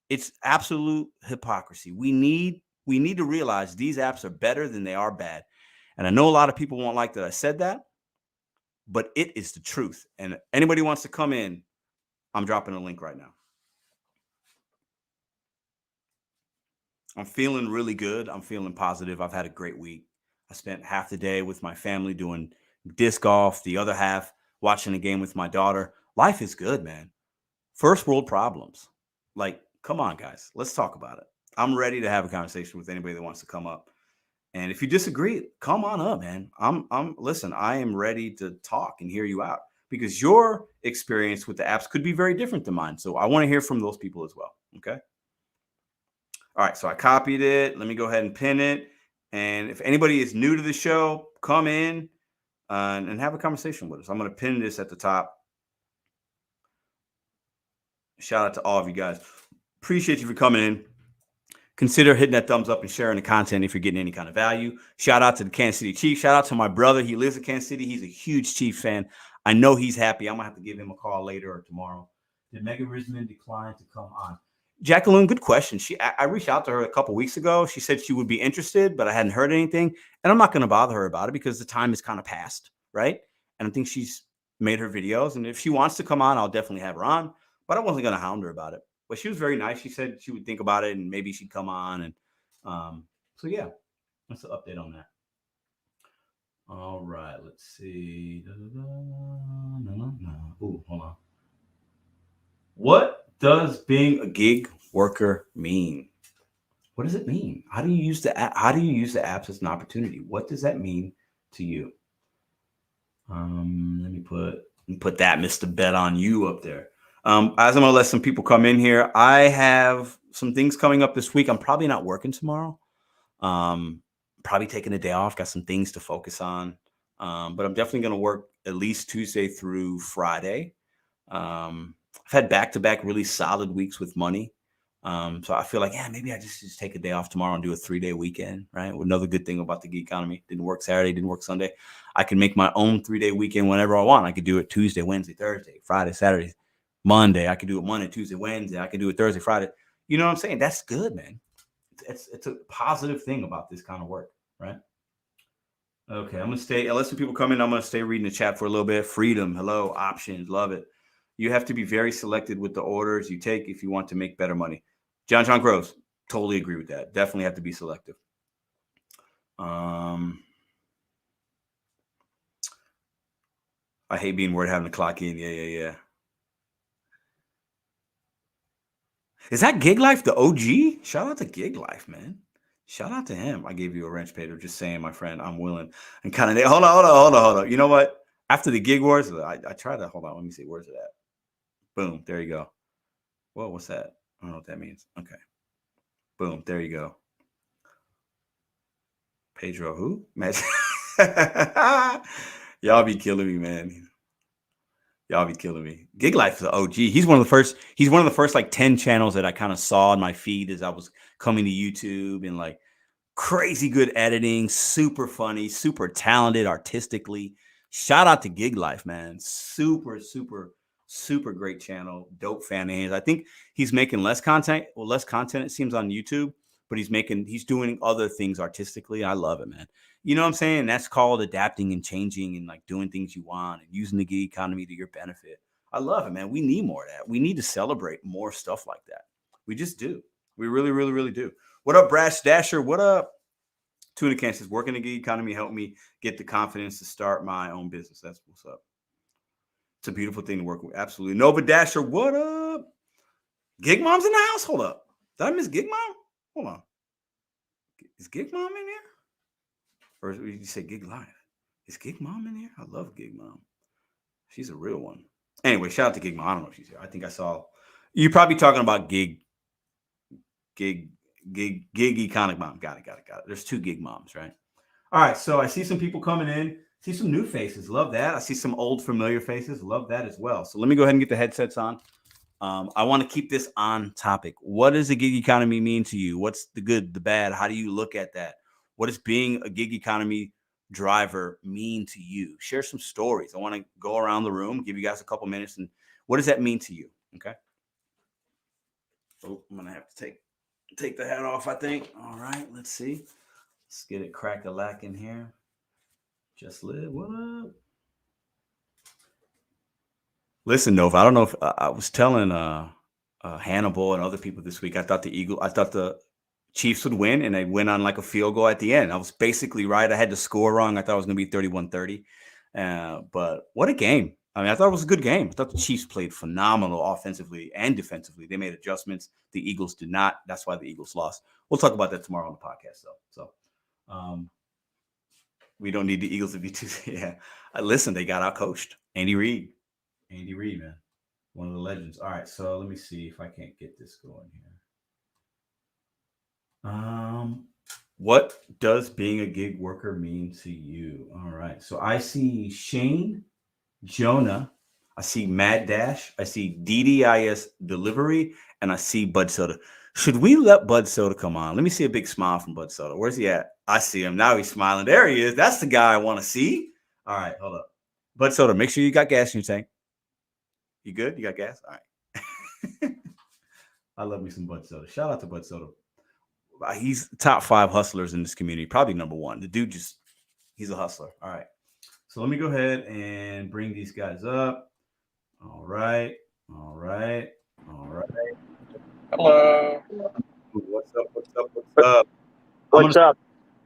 It's absolute hypocrisy. We need to realize these apps are better than they are bad. And I know a lot of people won't like that I said that, but it is the truth. And anybody wants to come in, I'm dropping a link right now. I'm feeling really good. I'm feeling positive. I've had a great week. I spent half the day with my family doing disc golf, the other half watching a game with my daughter. Life is good, man. First world problems. Like, come on, guys. Let's talk about it. I'm ready to have a conversation with anybody that wants to come up. And if you disagree, come on up, man. Listen, I am ready to talk and hear you out, because your experience with the apps could be very different than mine. So I want to hear from those people as well. Okay. All right. So I copied it. Let me go ahead and pin it. And if anybody is new to the show, come in and have a conversation with us. I'm going to pin this at the top. Shout out to all of you guys. Appreciate you for coming in. Consider hitting that thumbs up and sharing the content if you're getting any kind of value. Shout out to the Kansas City Chiefs. Shout out to my brother. He lives in Kansas City. He's a huge Chiefs fan. I know he's happy. I'm going to have to give him a call later or tomorrow. Did Megan Risman decline to come on? Jacqueline, good question. I reached out to her a couple weeks ago. She said she would be interested, but I hadn't heard anything. And I'm not going to bother her about it because the time is kind of past, right? and I think she's made her videos. And if she wants to come on, I'll definitely have her on. But I wasn't going to hound her about it. But she was very nice. She said she would think about it and maybe she'd come on. And so, yeah, that's the update on that. All right, let's see. Ooh, hold on. What does being a gig worker mean? What does it mean? How do you use the app? How do you use the apps as an opportunity? What does that mean to you? Let me put that Mr.BetonYou up there. As I'm gonna let some people come in here, I have some things coming up this week. I'm probably not working tomorrow. Probably taking a day off. Got some things to focus on. But I'm definitely gonna work at least Tuesday through Friday. I've had back-to-back really solid weeks with money. So I feel like, yeah, maybe I just take a day off tomorrow and do a 3-day weekend, right? Another good thing about the gig economy, didn't work Saturday, didn't work Sunday. I can make my own 3-day weekend whenever I want. I could do it Tuesday, Wednesday, Thursday, Friday, Saturday, Monday. I could do it Monday, Tuesday, Wednesday. I could do it Thursday, Friday. You know what I'm saying? That's good, man. It's a positive thing about this kind of work, right? Okay, I'm gonna stay. Unless some people come in, I'm gonna stay reading the chat for a little bit. Freedom, hello, options, love it. You have to be very selected with the orders you take if you want to make better money. John Gross, totally agree with that. Definitely have to be selective. I hate being worried having to clock in. Yeah. Is that Gig Life the OG? Shout out to Gig Life, man. Shout out to him. I gave you a wrench, Pedro. Just saying, my friend, I'm willing. And kind of, hold on. You know what? After the gig wars, I try to, hold on. Let me see. Where's it at? Boom. There you go. Whoa, what's that? I don't know what that means. Okay. Boom. There you go. Pedro, who? Y'all be killing me, man. Y'all be killing me. Gig Life is the OG. He's one of the first like 10 channels that I kind of saw in my feed as I was coming to YouTube, and like crazy good editing, super funny, super talented artistically. Shout out to Gig Life, man. Super great channel. Dope fan of his. I think he's making less content it seems on YouTube, but he's doing other things artistically. I love it, man. You know what I'm saying? That's called adapting and changing and like doing things you want and using the gig economy to your benefit. I love it, man. We need more of that. We need to celebrate more stuff like that. We just do. We really do. What up, Brash Dasher? What up? Tuna Can says, working the gig economy helped me get the confidence to start my own business. That's what's up. It's a beautiful thing to work with. Absolutely. Nova Dasher, what up? Gig Mom's in the house? Hold up. Did I miss Gig Mom? Hold on. Is Gig Mom in here? Or did you say Gig Live? Is Gig Mom in here? I love Gig Mom. She's a real one. Anyway, shout out to Gig Mom. I don't know if she's here. I think I saw. You're probably talking about Gig Econic Mom. Got it. There's 2 Gig Moms, right? All right. So I see some people coming in. See some new faces. Love that. I see some old familiar faces. Love that as well. So let me go ahead and get the headsets on. I want to keep this on topic. What does the gig economy mean to you? What's the good, the bad? How do you look at that? What does being a gig economy driver mean to you? Share some stories. I want to go around the room, give you guys a couple minutes. And what does that mean to you? Okay. Oh, I'm going to have to take the hat off, I think. All right. Let's see. Let's get it crack-a-lack in here. Just live. What up? Listen, Nova, I don't know if I was telling Hannibal and other people this week, I thought the Chiefs would win, and they went on like a field goal at the end. I was basically right. I had the score wrong. I thought it was going to be 31-30. But what a game. I mean, I thought it was a good game. I thought the Chiefs played phenomenal offensively and defensively. They made adjustments. The Eagles did not. That's why the Eagles lost. We'll talk about that tomorrow on the podcast, though. So we don't need the Eagles to be too. Yeah. Listen, they got out coached. Andy Reid, man. One of the legends. All right. So let me see if I can't get this going here. What does being a gig worker mean to you? All right. So I see Shane, Jonah, I see Mad Dash, I see DDIS Delivery, and I see Bud Soda. Should we let Bud Soda come on? Let me see a big smile from Bud Soda. Where's he at? I see him. Now he's smiling. There he is. That's the guy I want to see. All right. Hold up. Bud Soda, make sure you got gas in your tank. You good? You got gas? All right. I love me some Bud Soda. Shout out to Bud Soda. He's top 5 hustlers in this community, probably number 1. The dude he's a hustler. All right. So let me go ahead and bring these guys up. All right. All right. All right. Hello. What's up? What's up? What's up? What's up?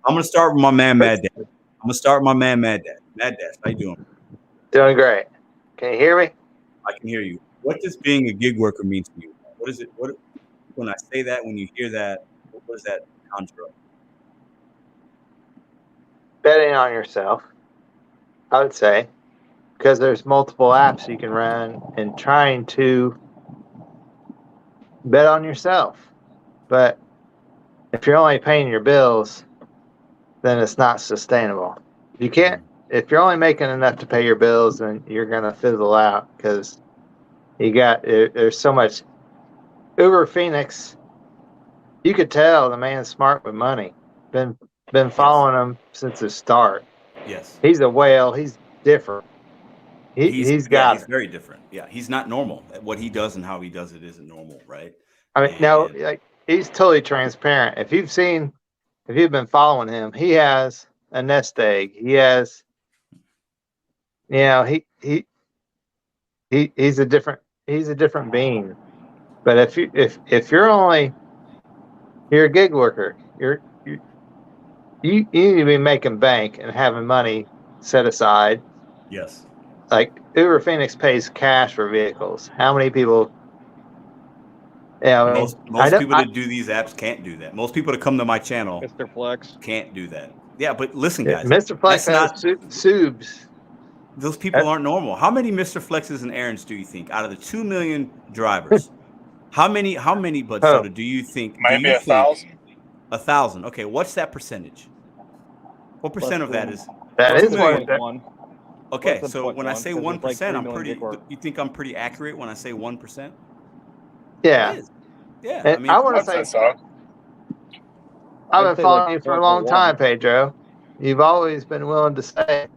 I'm gonna start with my man Mad Dad. I'm gonna start with my man Mad Dad. Mad Dad, how you doing? Doing great. Can you hear me? I can hear you. What does being a gig worker mean to you? What is it? What when I say that, when you hear that, what does that conjure up? Betting on yourself, I would say, because there's multiple apps you can run and trying to bet on yourself. But if you're only paying your bills, then it's not sustainable. You can't, if you're only making enough to pay your bills, then you're going to fizzle out because there's so much. Uber Phoenix, you could tell the man's smart with money. Been following him since the start. Yes. He's a whale. He's different. He's very different. Yeah, he's not normal. What he does and how he does it isn't normal, right? I mean, no, like he's totally transparent. If you've been following him, he has a nest egg. He has, he's a different being. But if you're a gig worker, you need to be making bank and having money set aside. Yes. Like Uber Phoenix pays cash for vehicles. How many people? Yeah, most people that do these apps can't do that. Most people that come to my channel, Mr. Flex, can't do that. Yeah, but listen, guys, Mr. Flex has subs. Those people aren't normal. How many Mr. Flexes and Aarons do you think out of the 2 million drivers? How many? Bud Soda, do you think? Maybe 1,000. 1,000. Okay, what's that percentage? What percent of that is? That is one. Okay, so when I say 1%, I'm pretty. You think I'm pretty accurate when I say 1%? Yeah. It is. Yeah. And I want to say so. I've been following you for a long time, Pedro. You've always been willing to say,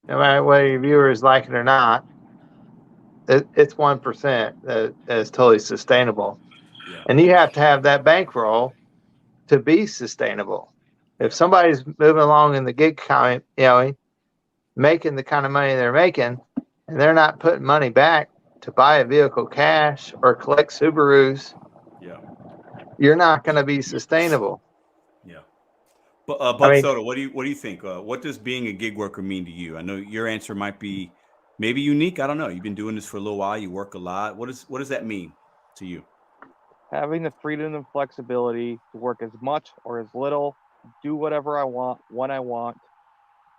no matter whether your viewers like it or not, it's 1% that is totally sustainable. Yeah. And you have to have that bankroll to be sustainable. If somebody's moving along in the gig economy, making the kind of money they're making, and they're not putting money back to buy a vehicle cash or collect Subarus, you're not going to be sustainable. Yeah. But Bud Soda, what do you think? What does being a gig worker mean to you? I know your answer might be maybe unique. I don't know. You've been doing this for a little while. You work a lot. What does that mean to you? Having the freedom and flexibility to work as much or as little, do whatever I want, when I want,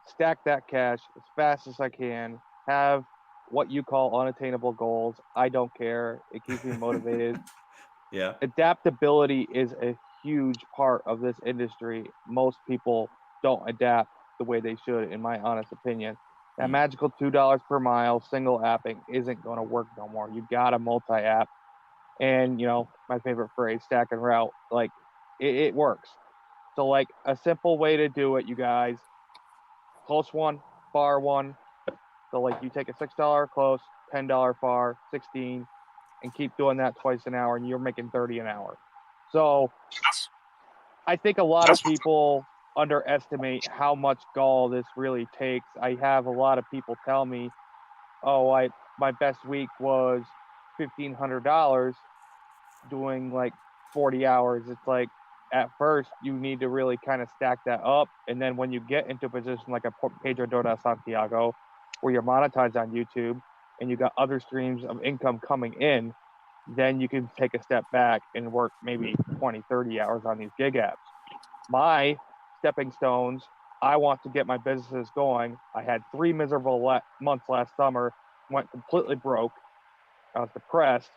stack that cash as fast as I can, have what you call unattainable goals. I don't care. It keeps me motivated. Yeah. Adaptability is a huge part of this industry. Most people don't adapt the way they should, in my honest opinion. That magical $2 per mile single apping isn't going to work no more. You got to multi-app. And, my favorite phrase, stack and route, like it works. So like a simple way to do it, you guys, close one, far one. So like you take a $6 close, $10 far, 16, and keep doing that twice an hour, and you're making 30 an hour. So I think a lot of people underestimate how much gall this really takes. I have a lot of people tell me, my best week was $1,500 doing like 40 hours. It's like at first you need to really kind of stack that up, and then when you get into a position like a Pedro Doda Santiago, where you're monetized on YouTube and you got other streams of income coming in, then you can take a step back and work maybe 20, 30 hours on these gig apps. My stepping stones, I want to get my businesses going. I had 3 miserable months last summer, went completely broke. I was depressed.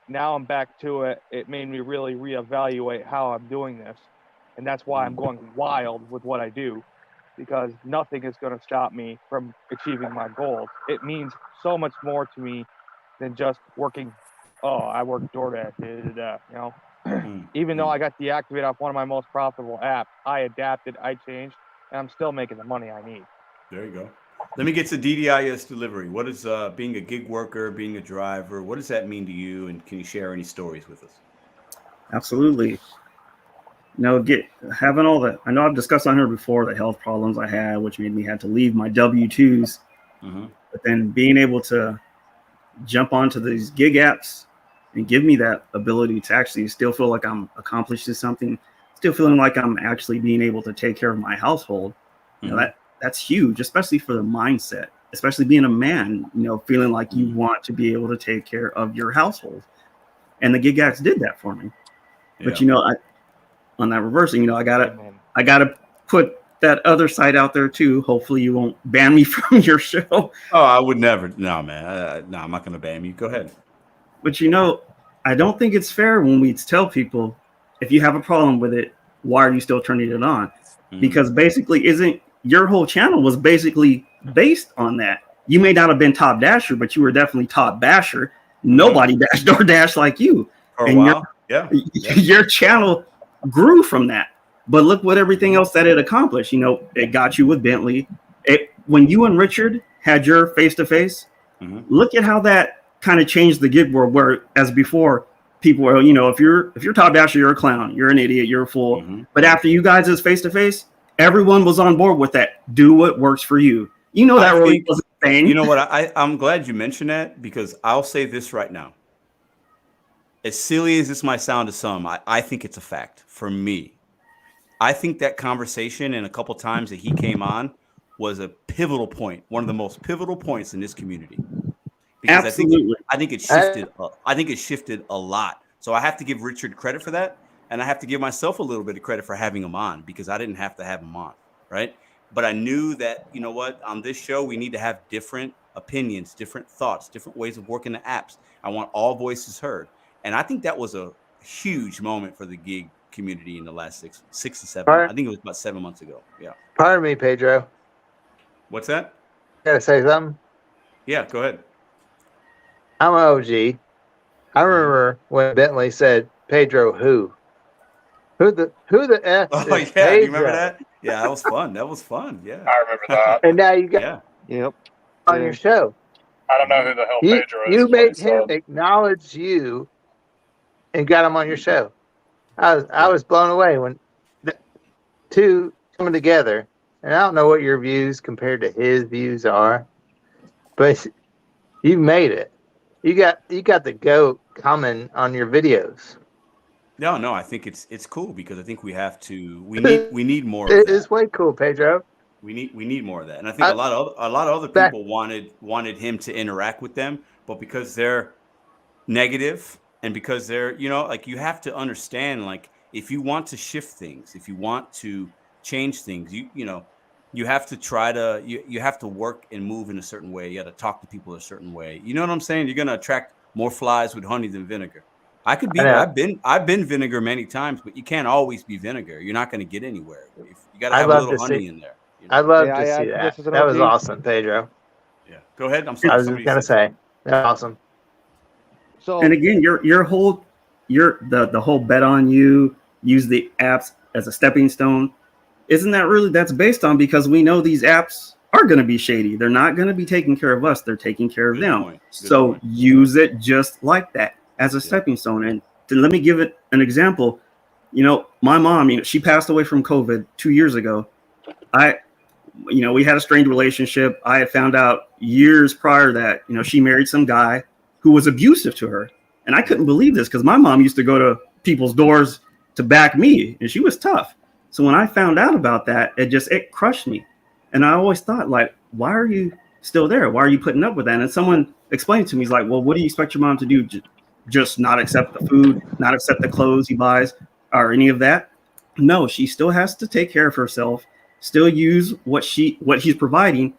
Now I'm back to it. It made me really reevaluate how I'm doing this. And that's why I'm going wild with what I do, because nothing is going to stop me from achieving my goals. It means so much more to me than just working. I work DoorDash, Even though I got deactivated off one of my most profitable apps, I adapted, I changed, and I'm still making the money I need. There you go. Let me get to DDIS delivery. What is being a gig worker, being a driver? What does that mean to you? And can you share any stories with us? Absolutely. having all the, I know I've discussed on here before the health problems I had, which made me have to leave my W-2s, but then being able to jump onto these gig apps and give me that ability to actually still feel like I'm accomplishing something, still feeling like I'm actually being able to take care of my household. That's huge, especially for the mindset, especially being a man, feeling like you want to be able to take care of your household. And the gig apps did that for me. But on that reversing, I gotta put that other side out there too. Hopefully you won't ban me from your show. Oh, I would never. No, man. No, I'm not gonna ban you. Go ahead. But I don't think it's fair when we tell people, if you have a problem with it, why are you still turning it on? Because basically, your whole channel was basically based on that. You may not have been top dasher, but you were definitely top basher. Nobody dashed DoorDash like you. For a while. Your channel grew from that. But look what everything else that it accomplished. It got you with Bentley. When you and Richard had your face-to-face, look at how that kind of changed the gig world, where as before, people were, if you're top dasher, you're a clown, you're an idiot, you're a fool. But after you guys is face-to-face, everyone was on board with that. Do what works for you. That really wasn't a thing. You know what? I'm glad you mentioned that, because I'll say this right now. As silly as this might sound to some, I think it's a fact for me. I think that conversation and a couple times that he came on was a pivotal point, one of the most pivotal points in this community. Because Absolutely. I think it shifted. I think it shifted a lot. So I have to give Richard credit for that, and I have to give myself a little bit of credit for having him on, because I didn't have to have him on, right? But I knew that, on this show we need to have different opinions, different thoughts, different ways of working the apps. I want all voices heard, and I think that was a huge moment for the gig community in the last 6 to 7. I think it was about 7 months ago. Yeah. Pardon me, Pedro. What's that? Gotta say something. Yeah, go ahead. I'm an OG. I remember when Bentley said, "Pedro, who the F?" Oh is yeah, Pedro? you remember that? Yeah, that was fun. That was fun. Yeah, I remember that. And now you got on your show. I don't know who the hell Pedro is. You is what he made him said. acknowledge you and got him on your show. I was blown away when the two coming together. And I don't know what your views compared to his views are, but you made it. You got the GOAT coming on your videos. No, I think it's cool, because I think we need more. It is way cool, Pedro. We need more of that, and I think a lot of other people wanted him to interact with them, but because they're negative and because they're you have to understand, like, if you want to shift things, if you want to change things, you have to try to you have to work and move in a certain way. You got to talk to people a certain way. You know what I'm saying? You're gonna attract more flies with honey than vinegar. I've been vinegar many times, but you can't always be vinegar. You're not gonna get anywhere. You got to have a little honey in there. I'd love to see that. That was awesome, Pedro. Yeah, go ahead. I'm sorry. I was just gonna say, that's awesome. So, and again, the whole bet on you, use the apps as a stepping stone. Isn't that really, that's based on, because we know these apps are going to be shady. They're not going to be taking care of us. They're taking care of them. So use it just like that as a stepping stone. And let me give it an example. My mom, she passed away from COVID 2 years ago. We had a strained relationship. I had found out years prior that, she married some guy who was abusive to her. And I couldn't believe this, because my mom used to go to people's doors to back me, and she was tough. So when I found out about that, it crushed me. And I always thought, like, why are you still there? Why are you putting up with that? And someone explained to me, he's like, well, what do you expect your mom to do? Just not accept the food, not accept the clothes he buys, or any of that? No, she still has to take care of herself, still use what he's providing,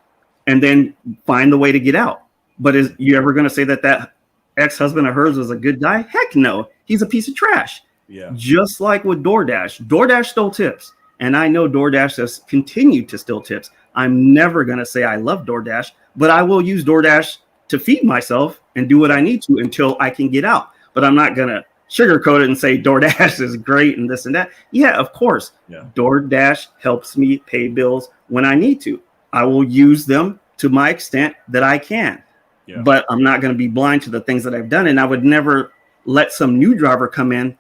and then find the way to get out. But is you ever going to say that ex-husband of hers was a good guy? Heck no. He's a piece of trash. Yeah. Just like with DoorDash. DoorDash stole tips. And I know DoorDash has continued to steal tips. I'm never going to say I love DoorDash, but I will use DoorDash to feed myself and do what I need to until I can get out. But I'm not going to sugarcoat it and say DoorDash is great and this and that. Yeah, of course. Yeah. DoorDash helps me pay bills when I need to. I will use them to my extent that I can. Yeah. But I'm not going to be blind to the things that I've done. And I would never let some new driver come in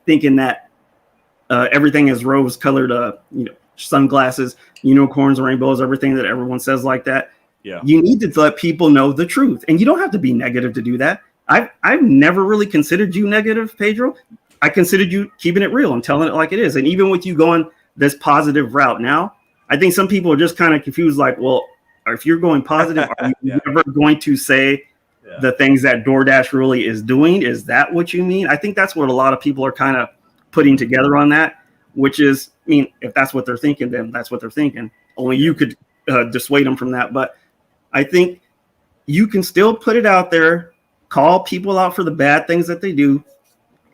thinking that everything is rose-colored, sunglasses, unicorns, rainbows, everything that everyone says like that. Yeah. You need to let people know the truth, and you don't have to be negative to do that. I've never really considered you negative, Pedro. I considered you keeping it real and telling it like it is. And even with you going this positive route now, I think some people are just kind of confused, like, well, if you're going positive, are you ever going to say the things that DoorDash really is doing? Is that what you mean? I think that's what a lot of people are kind of putting together on that, which is, I mean, if that's what they're thinking, then that's what they're thinking. Only you could dissuade them from that. But I think you can still put it out there, call people out for the bad things that they do,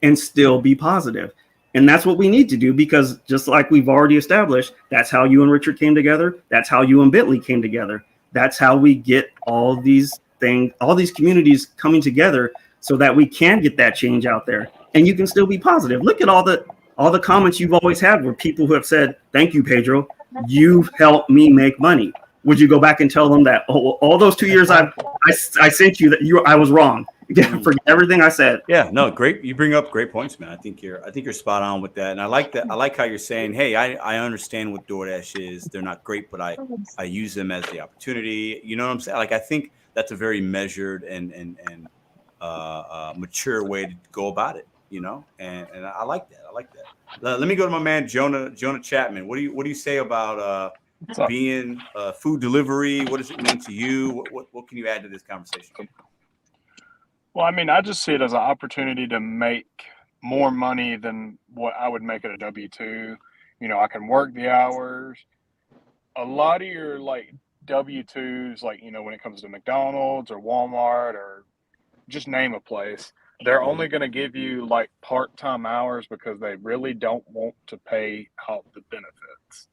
and still be positive. And that's what we need to do, because just like we've already established, that's how you and Richard came together. That's how you and Bentley came together. That's how we get all these things, all these communities coming together so that we can get that change out there. And you can still be positive. Look at all the comments you've always had where people who have said, thank you, Pedro, you've helped me make money. Would you go back and tell them that, oh, all those 2 years I sent you that I was wrong? Forget everything I said. Yeah, no, great. You bring up great points, man. I think you're spot on with that. And I like that. I like how you're saying, hey, I understand what DoorDash is. They're not great, but I use them as the opportunity. You know what I'm saying? Like, I think that's a very measured and mature way to go about it, you know? And I like that. I like that. Let me go to my man, Jonah Chapman. What do you say about being food delivery? What does it mean to you? What can you add to this conversation? Well, I mean, I just see it as an opportunity to make more money than what I would make at a W-2. You know, I can work the hours. A lot of your like W-2s, like, you know, when it comes to McDonald's or Walmart or just name a place, they're only going to give you like part-time hours because they really don't want to pay out the benefits.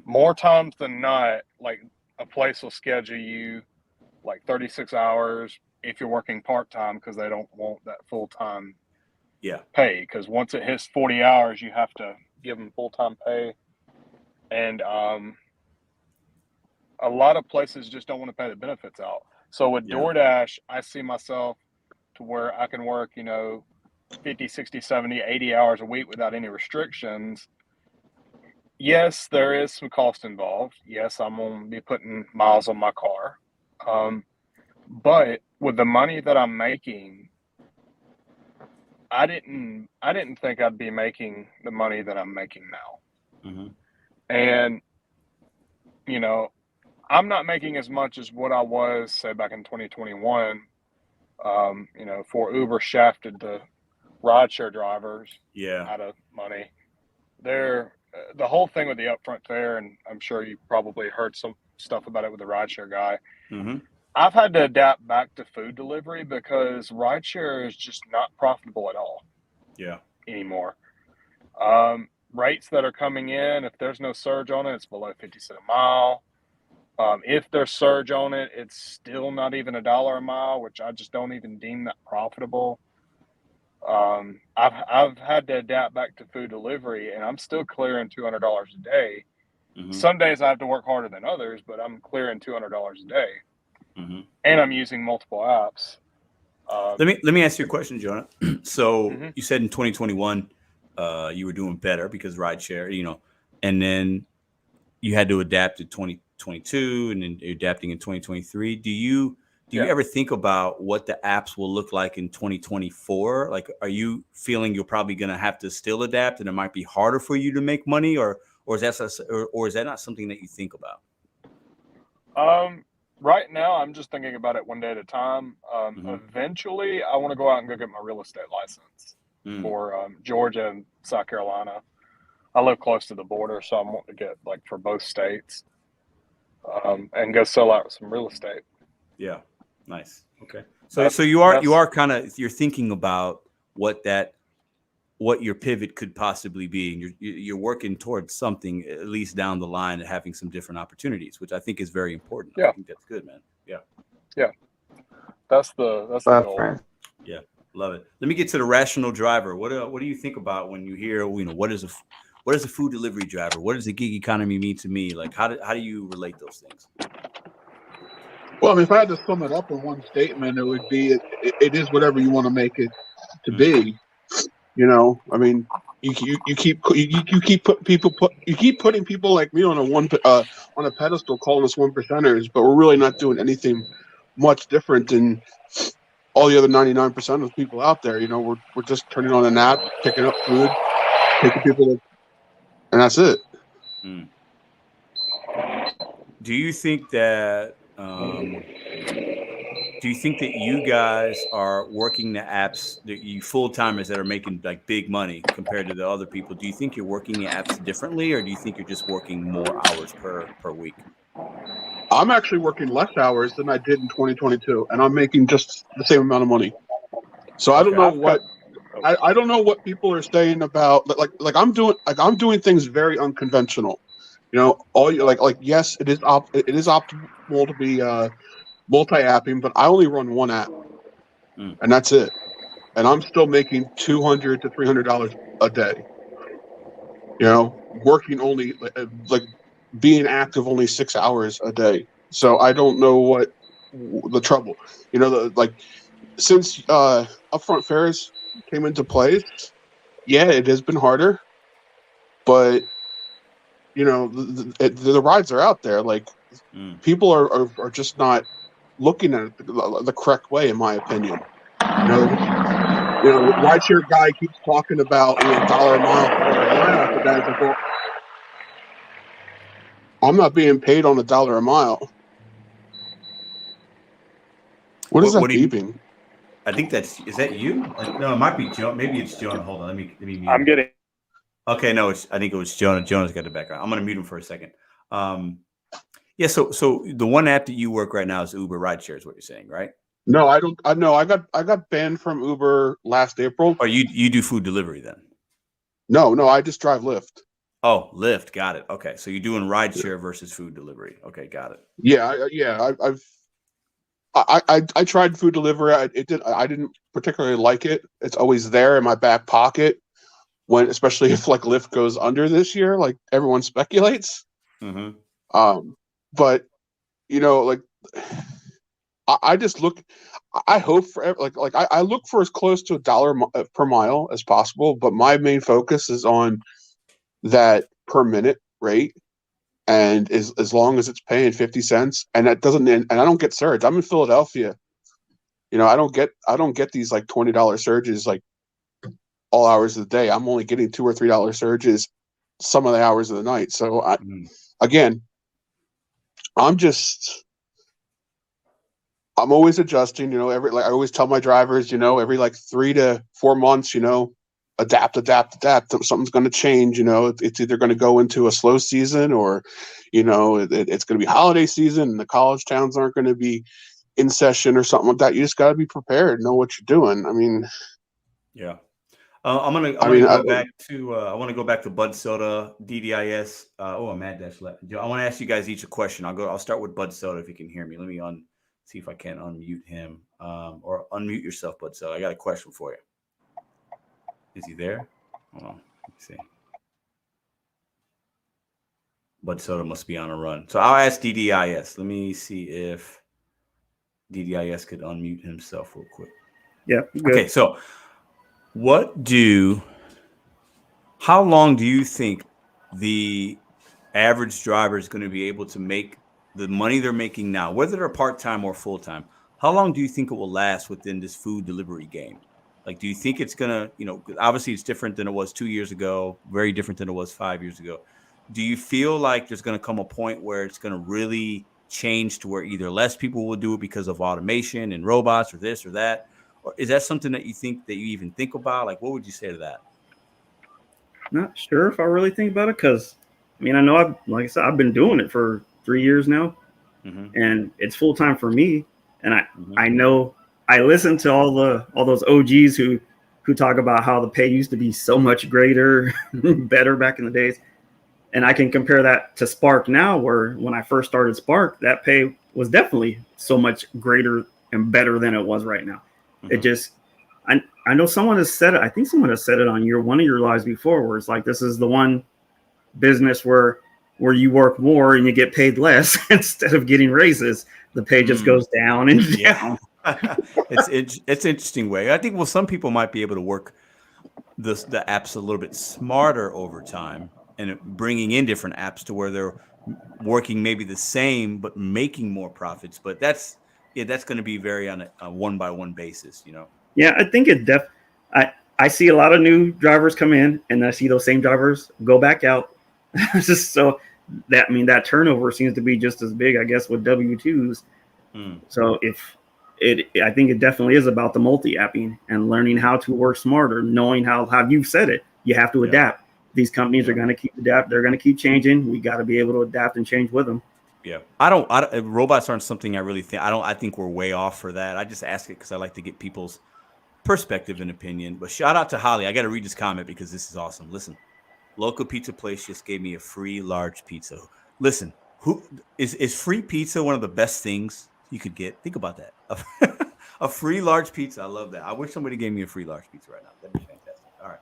More times than not, like a place will schedule you like 36 hours if you're working part-time because they don't want that full-time pay. Because once it hits 40 hours, you have to give them full-time pay. And a lot of places just don't want to pay the benefits out. So with DoorDash, I see myself to where I can work, you know, 50, 60, 70, 80 hours a week without any restrictions. Yes, there is some cost involved. Yes, I'm going to be putting miles on my car. But with the money that I'm making, I didn't think I'd be making the money that I'm making now. Mm-hmm. And, you know, I'm not making as much as what I was, say, back in 2021, you know, for Uber shafted the rideshare drivers out of money. The whole thing with the upfront fare, and I'm sure you probably heard some stuff about it with the rideshare guy. Mm-hmm. I've had to adapt back to food delivery because rideshare is just not profitable at all. Anymore. Rates that are coming in, if there's no surge on it, it's below 50 cents a mile. If there's surge on it, it's still not even $1 a mile, which I just don't even deem that profitable. I've had to adapt back to food delivery, and I'm still clearing $200 a day. Mm-hmm. Some days I have to work harder than others, but I'm clearing $200 a day. Mm-hmm. And I'm using multiple apps. Let me ask you a question, Jonah. So you said in 2021 you were doing better because rideshare, you know, and then you had to adapt to 2022, and then you're adapting in 2023. Do you ever think about what the apps will look like in 2024? Like, are you feeling you're probably going to have to still adapt, and it might be harder for you to make money, or is that not something that you think about? Right now, I'm just thinking about it one day at a time. Eventually, I want to go out and go get my real estate license for Georgia and South Carolina. I live close to the border, so I'm wanting to get like for both states and go sell out some real estate. Yeah, nice. Okay, so you're thinking about what your pivot could possibly be, and you're working towards something at least down the line, and having some different opportunities, which I think is very important. I think that's good, man. Yeah. That's the goal. Yeah, love it. Let me get to the rational driver. What do you think about when you hear, you know, what is a food delivery driver? What does the gig economy mean to me? Like, how do you relate those things? Well, I mean, if I had to sum it up in one statement, it would be it is whatever you want to make it to be. You know, I mean, you keep putting people like me on a pedestal, calling us 1%ers, but we're really not doing anything much different than all the other 99% of people out there. You know, we're just turning on an app, picking up food, taking people, and that's it. Do you think that you guys are working the apps, you full-timers that are making like big money compared to the other people? Do you think you're working the apps differently, or do you think you're just working more hours per week? I'm actually working less hours than I did in 2022, and I'm making just the same amount of money. So I don't know what I don't know what people are saying about like I'm doing things very unconventional. You know, yes, it is optimal to be multi-apping, but I only run one app, and that's it. And I'm still making $200 to $300 a day. You know, working only like being active only 6 hours a day. So I don't know what the trouble. You know, since upfront fares came into place, yeah, it has been harder, but you know the rides are out there. Like people are just not looking at it the correct way, in my opinion. You know, rideshare guy keeps talking about $1 a mile. The guy's like, well, I'm not being paid on $1 a mile. What is that beeping? I think is that you? No, it might be Jonah. Maybe it's Jonah. Hold on, let me mute. I'm getting. Okay, no, I think it was Jonah. Jonah's got the background. I'm gonna mute him for a second. Yeah. So the one app that you work right now is Uber Rideshare, is what you're saying, right? No, I don't. I know. I got banned from Uber last April. Or you do food delivery then? No, I just drive Lyft. Oh, Lyft. Got it. Okay, so you're doing rideshare versus food delivery. Okay, got it. Yeah. I tried food delivery. I didn't particularly like it. It's always there in my back pocket especially if like Lyft goes under this year, like everyone speculates. But you know, like I just look. I hope for I look for as close to $1 per mile as possible. But my main focus is on that per minute rate. And as long as it's paying 50 cents, and that doesn't, and I don't get surge. I'm in Philadelphia. You know, I don't get these like $20 surges like all hours of the day. I'm only getting $2 or $3 surges some of the hours of the night. So again, I'm always adjusting. You know, I always tell my drivers, you know, every like 3 to 4 months, you know, adapt. Something's going to change. You know, it's either going to go into a slow season or, you know, it's going to be holiday season and the college towns aren't going to be in session or something like that. You just got to be prepared, know what you're doing. I mean, yeah. I want to go back to Bud Soda, DDIS. A Mad Dash left. I want to ask you guys each a question. I'll start with Bud Soda if you can hear me. Let me see if I can unmute him or unmute yourself, Bud Soda. I got a question for you. Is he there? Hold on. Let me see. Bud Soda must be on a run. So I'll ask DDIS. Let me see if DDIS could unmute himself real quick. Yeah. Good. Okay. So how long do you think the average driver is going to be able to make the money they're making now, whether they're part-time or full-time? How long do you think it will last within this food delivery game? Like, do you think it's going to, you know, obviously it's different than it was 2 years ago, very different than it was 5 years ago. Do you feel like there's going to come a point where it's going to really change to where either less people will do it because of automation and robots or this or that? Or is that something that you even think about? Like, what would you say to that? Not sure if I really think about it, because I mean, I know like I said, I've been doing it for 3 years now, and it's full time for me. And I know I listen to all those OGs who talk about how the pay used to be so much greater, better back in the days, and I can compare that to Spark now, where when I first started Spark, that pay was definitely so much greater and better than it was right now. It just, I know someone has said it. I think someone has said it on one of your lives before, where it's like, this is the one business where you work more and you get paid less instead of getting raises. The pay just goes down and down. It's an interesting way. I think, some people might be able to work the apps a little bit smarter over time and bringing in different apps to where they're working maybe the same but making more profits. But that's going to be very on a one by one basis, you know. Yeah, I think I see a lot of new drivers come in, and I see those same drivers go back out. Just so that turnover seems to be just as big, I guess, with W-2s. So I think it definitely is about the multi-apping and learning how to work smarter, knowing how you've said it. You have to adapt. These companies are going to keep adapt. They're going to keep changing. We got to be able to adapt and change with them. Yeah, robots aren't something I really think. I think we're way off for that. I just ask it because I like to get people's perspective and opinion. But shout out to Holly. I got to read this comment because this is awesome. Listen, local pizza place just gave me a free large pizza. Listen, who is free pizza one of the best things you could get? Think about that. A free large pizza. I love that. I wish somebody gave me a free large pizza right now. That'd be fantastic. All right,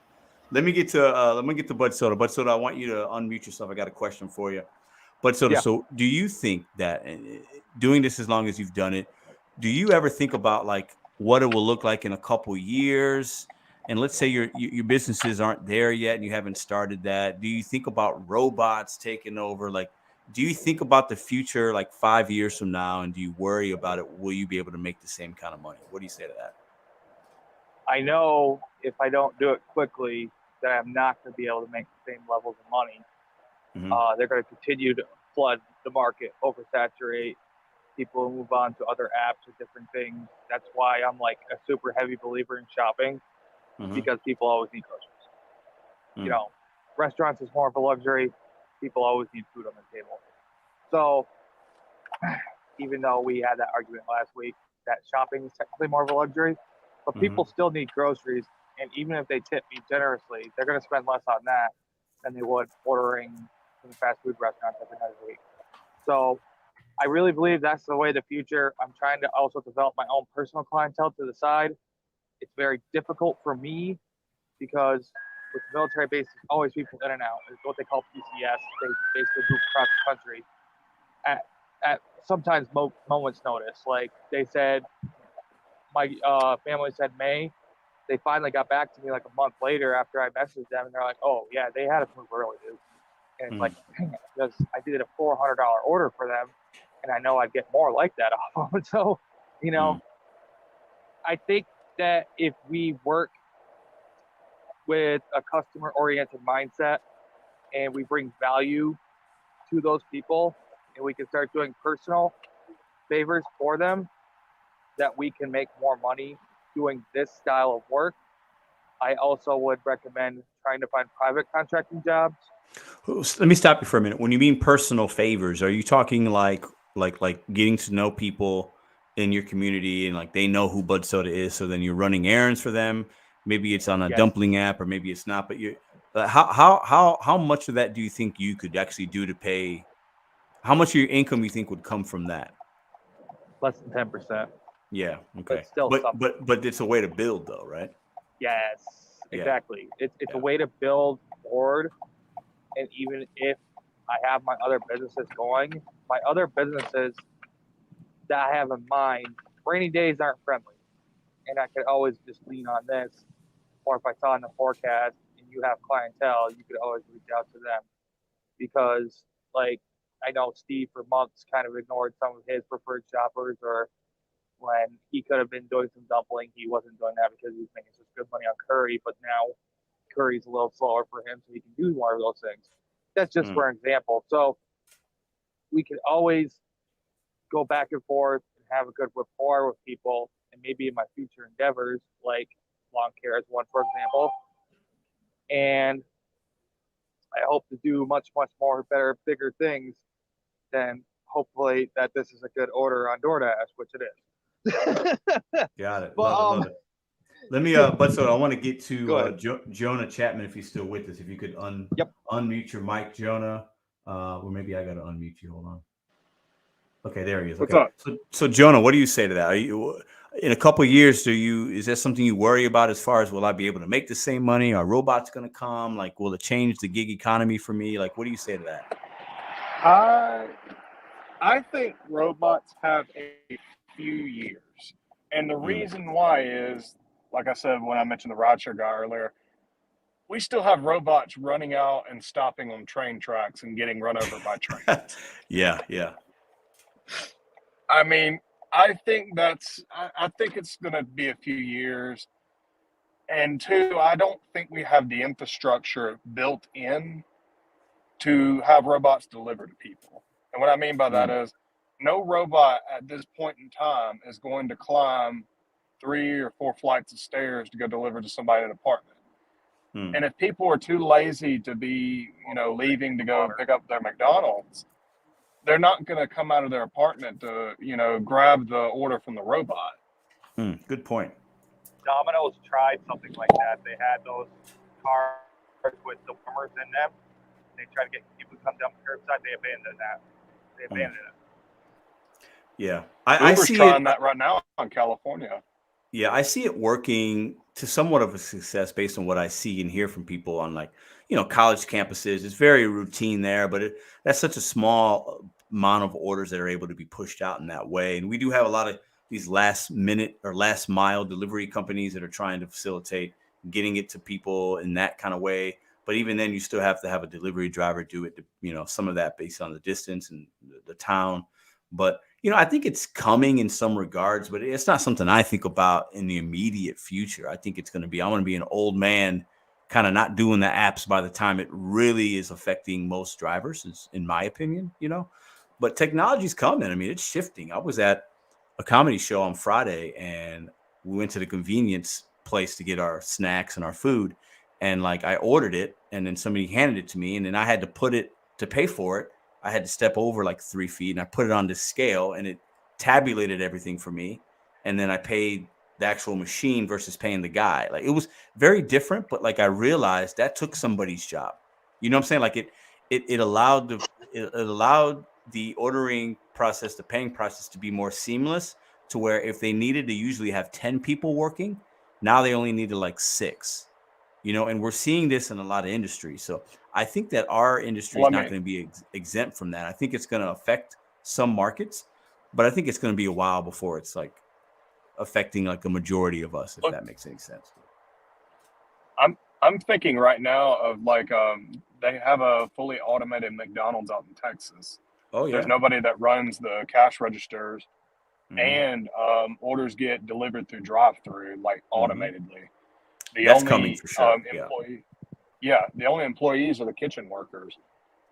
let me get to Bud Soda. Bud Soda, I want you to unmute yourself. I got a question for you. But so do you think that doing this as long as you've done it, do you ever think about like what it will look like in a couple years? And let's say your businesses aren't there yet and you haven't started that. Do you think about robots taking over? Like, do you think about the future like 5 years from now? And do you worry about it? Will you be able to make the same kind of money? What do you say to that? I know if I don't do it quickly, that I'm not going to be able to make the same levels of money. They're going to continue to flood the market, oversaturate. People will move on to other apps or different things. That's why I'm like a super heavy believer in shopping, because people always need groceries. You know, restaurants is more of a luxury. People always need food on the table. So even though we had that argument last week that shopping is technically more of a luxury, but people still need groceries. And even if they tip me generously, they're going to spend less on that than they would ordering from fast food restaurants every night of the week. So I really believe that's the way of the future. I'm trying to also develop my own personal clientele to the side. It's very difficult for me because with the military base, there's always people in and out. It's what they call PCS. They basically move across the country at sometimes moments notice. Like they said, my family said May. They finally got back to me like a month later after I messaged them, and they're like, "Oh yeah, they had to move early, dude." And it's like, dang it, because I did a $400 order for them, and I know I'd get more like that off them. So, you know, I think that if we work with a customer-oriented mindset and we bring value to those people, and we can start doing personal favors for them, that we can make more money doing this style of work. I also would recommend trying to find private contracting jobs. Let me stop you for a minute. When you mean personal favors, are you talking like getting to know people in your community and like they know who Bud Soda is, so then you're running errands for them? Maybe it's on a dumpling app, or maybe it's not. But you, how much of that do you think you could actually do to pay? How much of your income you think would come from that? Less than 10%. Yeah. Okay. But still, but it's a way to build, though, right? Yes, exactly. It's a way to build board. And even if I have my other businesses going, my other businesses that I have in mind, rainy days aren't friendly. And I could always just lean on this. Or if I saw in the forecast and you have clientele, you could always reach out to them. Because, like, I know Steve for months kind of ignored some of his preferred shoppers, or when he could have been doing some dumpling, he wasn't doing that because he was making such good money on curry. But now curry's a little slower for him, so he can do more of those things. That's just for an example. So we could always go back and forth and have a good rapport with people, and maybe in my future endeavors, like lawn care is one, for example. And I hope to do much, much more better, bigger things than hopefully that this is a good order on DoorDash, which it is. Got it. But, love it. Let me, but so I want to get to Jonah Chapman, if he's still with us. If you could unmute your mic, Jonah. Or maybe I got to unmute you. Hold on. Okay, there he is. What's okay. up? So Jonah, what do you say to that? Are you, in a couple of years, is that something you worry about as far as will I be able to make the same money? Are robots going to come? Like, will it change the gig economy for me? Like, what do you say to that? I think robots have a few years. And the reason why is, like I said when I mentioned the rideshare guy earlier, we still have robots running out and stopping on train tracks and getting run over by trains. Yeah. I mean, I think it's going to be a few years. And two, I don't think we have the infrastructure built in to have robots deliver to people. And what I mean by that is no robot at this point in time is going to climb 3 or 4 flights of stairs to go deliver to somebody in an apartment. And if people are too lazy to be, leaving to go pick up their McDonald's, they're not going to come out of their apartment to, grab the order from the robot. Good point. Domino's tried something like that. They had those cars with the warmers in them. They tried to get people to come down the curbside. They abandoned that. Yeah. I see trying that right now in California. Yeah, I see it working to somewhat of a success based on what I see and hear from people on college campuses. It's very routine there, but that's such a small amount of orders that are able to be pushed out in that way. And we do have a lot of these last minute or last mile delivery companies that are trying to facilitate getting it to people in that kind of way. But even then, you still have to have a delivery driver do it, some of that based on the distance and the town. But, I think it's coming in some regards, but it's not something I think about in the immediate future. I think it's going to be, I'm going to be an old man kind of not doing the apps by the time it really is affecting most drivers, in my opinion, But technology's coming. I mean, it's shifting. I was at a comedy show on Friday and we went to the convenience place to get our snacks and our food. And I ordered it and then somebody handed it to me and then I had to put it to pay for it. I had to step over 3 feet and I put it on this scale and it tabulated everything for me. And then I paid the actual machine versus paying the guy. It was very different, but I realized that took somebody's job. You know what I'm saying? It allowed the ordering process, the paying process to be more seamless to where if they needed to usually have 10 people working, now they only needed 6. And we're seeing this in a lot of industries. So I think that our industry is not going to be exempt from that. I think it's going to affect some markets, but I think it's going to be a while before it's affecting a majority of us, if that makes any sense. I'm thinking right now of they have a fully automated McDonald's out in Texas. Oh yeah. There's nobody that runs the cash registers, and orders get delivered through drive-through automatedly. That's coming for sure. The only employees are the kitchen workers,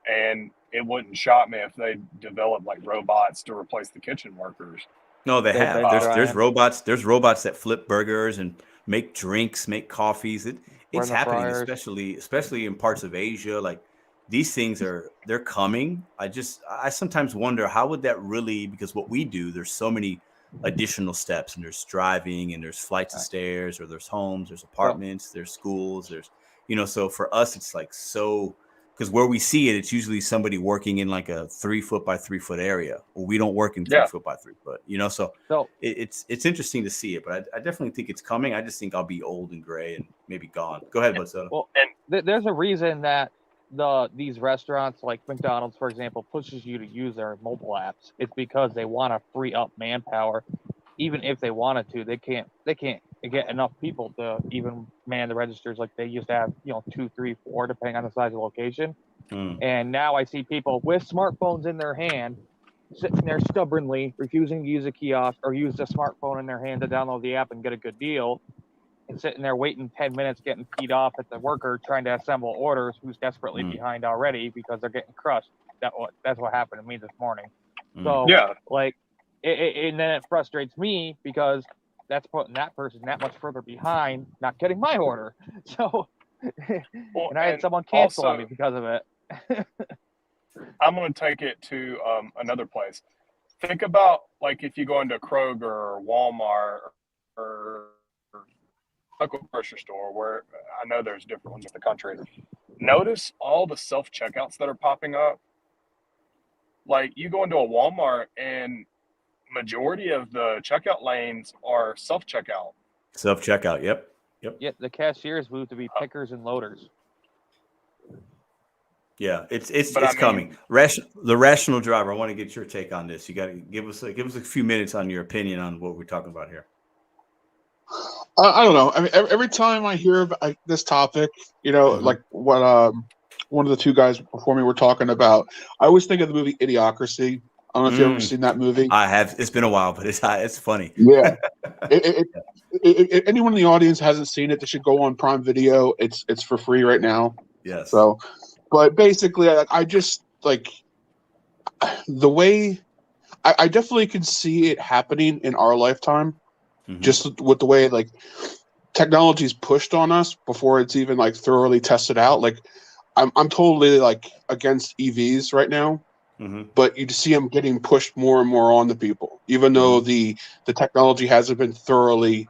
and it wouldn't shock me if they developed robots to replace the kitchen workers. No, they have. There's robots. There's robots that flip burgers and make drinks, make coffees. It's happening, especially in parts of Asia. These things they're coming. I sometimes wonder how would that really, because what we do, there's so many additional steps and there's driving and there's flights of stairs or there's homes, there's apartments, there's schools, there's, so for us, it's because where we see it, it's usually somebody working in a 3 foot by 3 foot area. Well, we don't work in 3 foot by 3 foot, so it's interesting to see it, but I definitely think it's coming. I just think I'll be old and gray and maybe gone. Go ahead, Butsoda. Well, there's a reason that these restaurants like McDonald's, for example, pushes you to use their mobile apps. It's because they want to free up manpower. Even if they wanted to, they can't get enough people to even man the registers like they used to have, 2, 3, 4, depending on the size of the location. And now I see people with smartphones in their hand sitting there stubbornly refusing to use a kiosk or use the smartphone in their hand to download the app and get a good deal, and sitting there waiting 10 minutes, getting teed off at the worker trying to assemble orders who's desperately behind already because they're getting crushed. That's what happened to me this morning. So, and then it frustrates me because that's putting that person that much further behind, not getting my order. So, and I had someone cancel on me because of it. I'm going to take it to another place. Think about if you go into Kroger or Walmart or local grocery store, where I know there's different ones in the country. Notice all the self-checkouts that are popping up. You go into a Walmart and majority of the checkout lanes are self-checkout. Self-checkout, yep. Yeah, the cashiers moved to be pickers and loaders. Yeah, it's coming. The rational driver. I want to get your take on this. You got to give us a few minutes on your opinion on what we're talking about here. I don't know. I mean, every time I hear about this topic, like what one of the two guys before me were talking about, I always think of the movie Idiocracy. I don't know if you've ever seen that movie. I have. It's been a while, but it's funny. Yeah. Anyone in the audience hasn't seen it, they should go on Prime Video. It's for free right now. Yes. So, but basically, I just like the way I definitely can see it happening in our lifetime. Just with the way like technology's pushed on us before it's even like thoroughly tested out. Like I'm totally like against EVs right now, but you see them getting pushed more and more on the people, even though the technology hasn't been thoroughly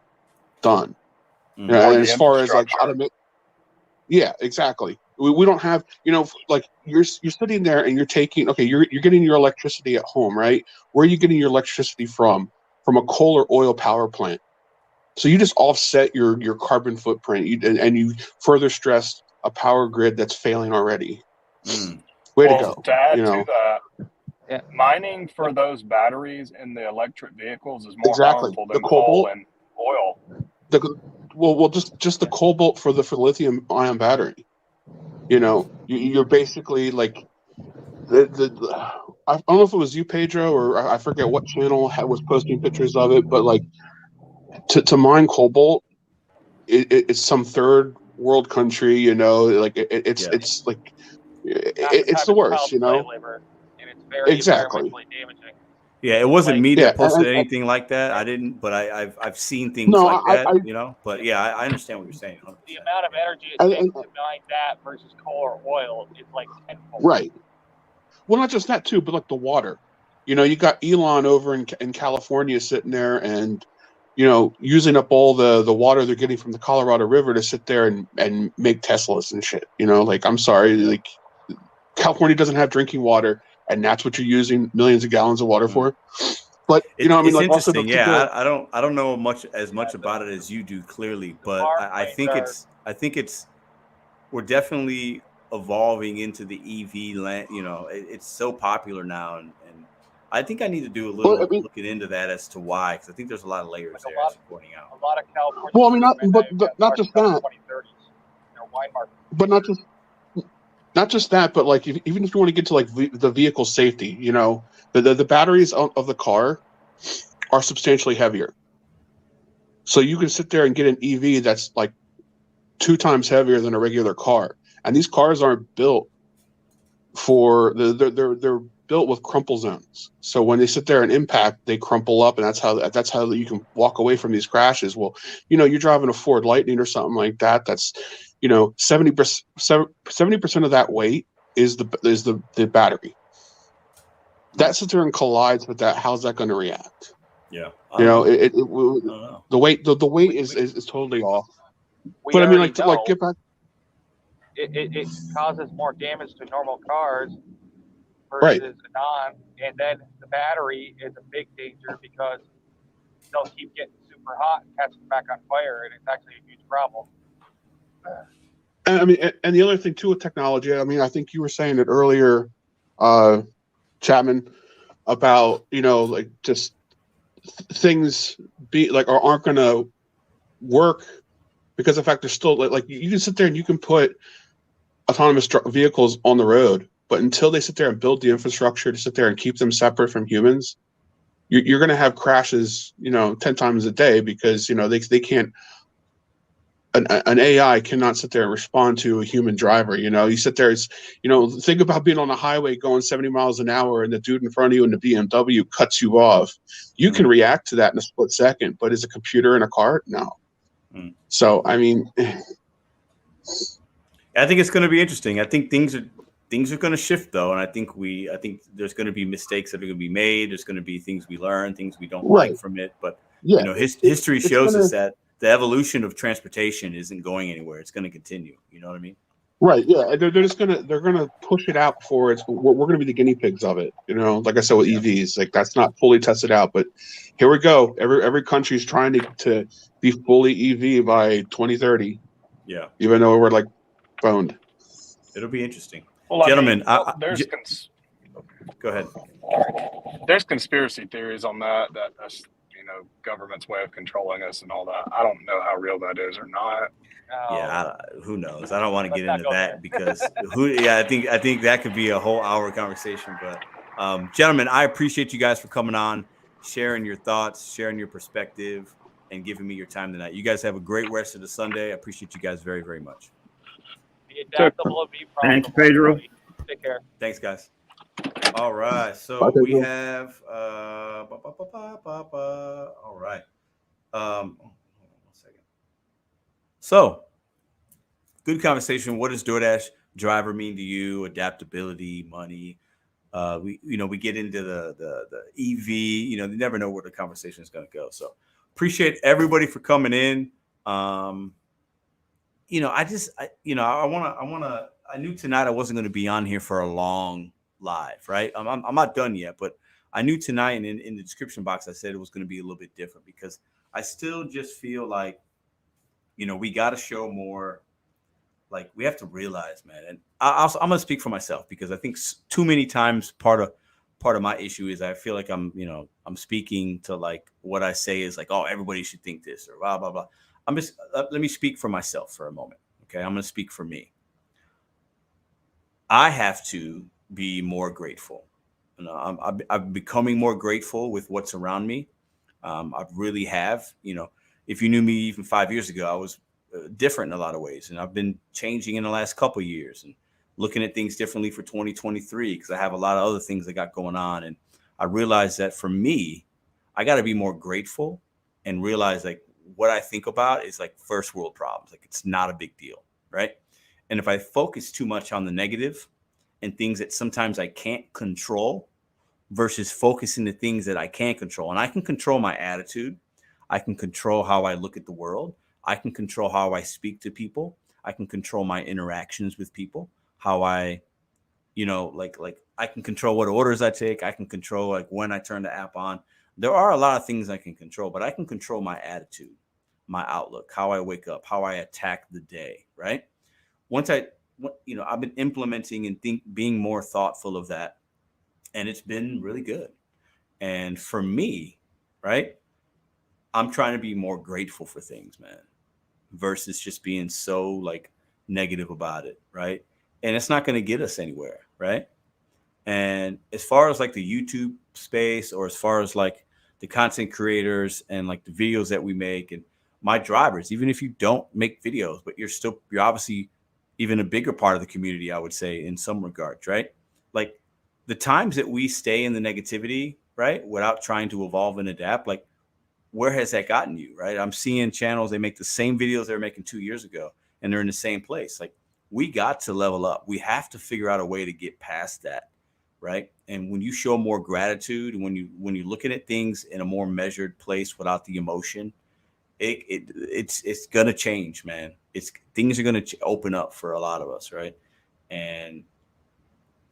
done. And as far as like yeah, exactly. We don't have, like you're sitting there and you're taking, okay, you're getting your electricity at home, right? Where are you getting your electricity from? From a coal or oil power plant. So you just offset your carbon footprint and you further stress a power grid that's failing already. Way to go. To add to that, mining for those batteries in the electric vehicles is more powerful than coal and oil. Just the cobalt for the lithium ion battery. You're basically like I don't know if it was you, Pedro, or I forget what channel was posting pictures of it, but like to mine cobalt, it's some third world country, like it's like it's the worst, And it's very exactly damaging. Yeah, it wasn't me that posted anything like that. I didn't, but I've seen things like that, But yeah, I understand what you're saying. 100%. The amount of energy it takes to mine that versus coal or oil is like tenfold. Right. Well, not just that too, but like the water. You got Elon over in California sitting there and using up all the water they're getting from the Colorado River to sit there and make Teslas and shit. Like I'm sorry, like California doesn't have drinking water, and that's what you're using millions of gallons of water for. But it's like interesting. Also yeah, I don't know as much about it as you do, clearly, but I think it's we're definitely evolving into the EV land. It's so popular now, and I think I need to do a little looking into that as to why, because I think there's a lot of layers there. As you're pointing out. A lot of California. Well, I mean, not just that. But not just that, but like even if you want to get to like the vehicle safety, the batteries of the car are substantially heavier. So you can sit there and get an EV that's like 2 times heavier than a regular car, and these cars aren't built for they're built with crumple zones. So when they sit there and impact, they crumple up, and that's how you can walk away from these crashes. Well, you're driving a Ford Lightning or something like that. That's 70% of that weight is the battery. That sits there and collides with that. How's that going to react? Yeah, the weight is totally off. But I mean, like get back. It causes more damage to normal cars versus a non, and then the battery is a big danger because they'll keep getting super hot and catching back on fire, and it's actually a huge problem. And I mean, and the other thing too with technology, I mean, I think you were saying it earlier, Chapman, about like just things aren't going to work because of the fact there's still like you can sit there and you can put autonomous vehicles on the road, but until they sit there and build the infrastructure to sit there and keep them separate from humans, you're going to have crashes 10 times a day because they can't. An AI cannot sit there and respond to a human driver. You sit there, think about being on a highway going 70 miles an hour and the dude in front of you in the BMW cuts you off. You can react to that in a split second, but is a computer in a car? No. So, I mean, I think it's going to be interesting. I think things are going to shift though. And I think there's going to be mistakes that are going to be made. There's going to be things we learn, things we don't like from it. But, history shows us that the evolution of transportation isn't going anywhere. It's going to continue. You know what I mean? Right. Yeah. They're gonna push it out before we're gonna be the guinea pigs of it. Like I said with EVs, like that's not fully tested out, but here we go. Every country's trying to be fully EV by 2030. Yeah. Even though we're like boned. It'll be interesting. Well, Gentlemen, go ahead. There's conspiracy theories on that government's way of controlling us and all that. I don't know how real that is or not. Yeah, who knows? I don't want to get into that because I think that could be a whole hour conversation. But gentlemen, I appreciate you guys for coming on, sharing your thoughts, sharing your perspective, and giving me your time tonight. You guys have a great rest of the Sunday. I appreciate you guys very, very much. Be adaptable and be profitable. Thank you, Pedro. Take care. Thanks, guys. All right, so we have all right. Hold on 1 second. So, good conversation. What does DoorDash driver mean to you? Adaptability, money. We get into the EV. You never know where the conversation is going to go. So, appreciate everybody for coming in. I knew tonight I wasn't going to be on here for a long live, right? I'm not done yet, but I knew tonight, and in the description box, I said it was going to be a little bit different because I still just feel like, we got to show more. Like, we have to realize, man, and I'm going to speak for myself because I think too many times part of my issue is I feel like I'm speaking to like what I say is like, oh, everybody should think this or blah, blah, blah. Let me speak for myself for a moment. Okay. I'm going to speak for me. I have to be more grateful. I'm becoming more grateful with what's around me. I really have, if you knew me even 5 years ago, I was different in a lot of ways. And I've been changing in the last couple of years and looking at things differently for 2023 because I have a lot of other things I got going on. And I realized that for me, I got to be more grateful and realize like what I think about is like first world problems. Like it's not a big deal, right? And if I focus too much on the negative and things that sometimes I can't control versus focusing the things that I can control, and I can control my attitude, I can control how I look at the world, I can control how I speak to people, I can control my interactions with people, how I, I can control what orders I take, I can control like when I turn the app on. There are a lot of things I can control, but I can control my attitude, my outlook, how I wake up, how I attack the day, right? I've been implementing and being more thoughtful of that, and it's been really good. And for me, right, I'm trying to be more grateful for things, man, versus just being so like negative about it, right? And it's not going to get us anywhere, right? And as far as like the YouTube space, or as far as like the content creators and like the videos that we make and my drivers, even if you don't make videos, but you're obviously even a bigger part of the community, I would say, in some regards, right? Like the times that we stay in the negativity, right, without trying to evolve and adapt, like where has that gotten you, right? I'm seeing channels, they make the same videos they were making 2 years ago, and they're in the same place. Like we got to level up. We have to figure out a way to get past that, right? And when you show more gratitude, and when you're looking at things in a more measured place without the emotion, it's gonna change, man. Things are gonna open up for a lot of us, right? And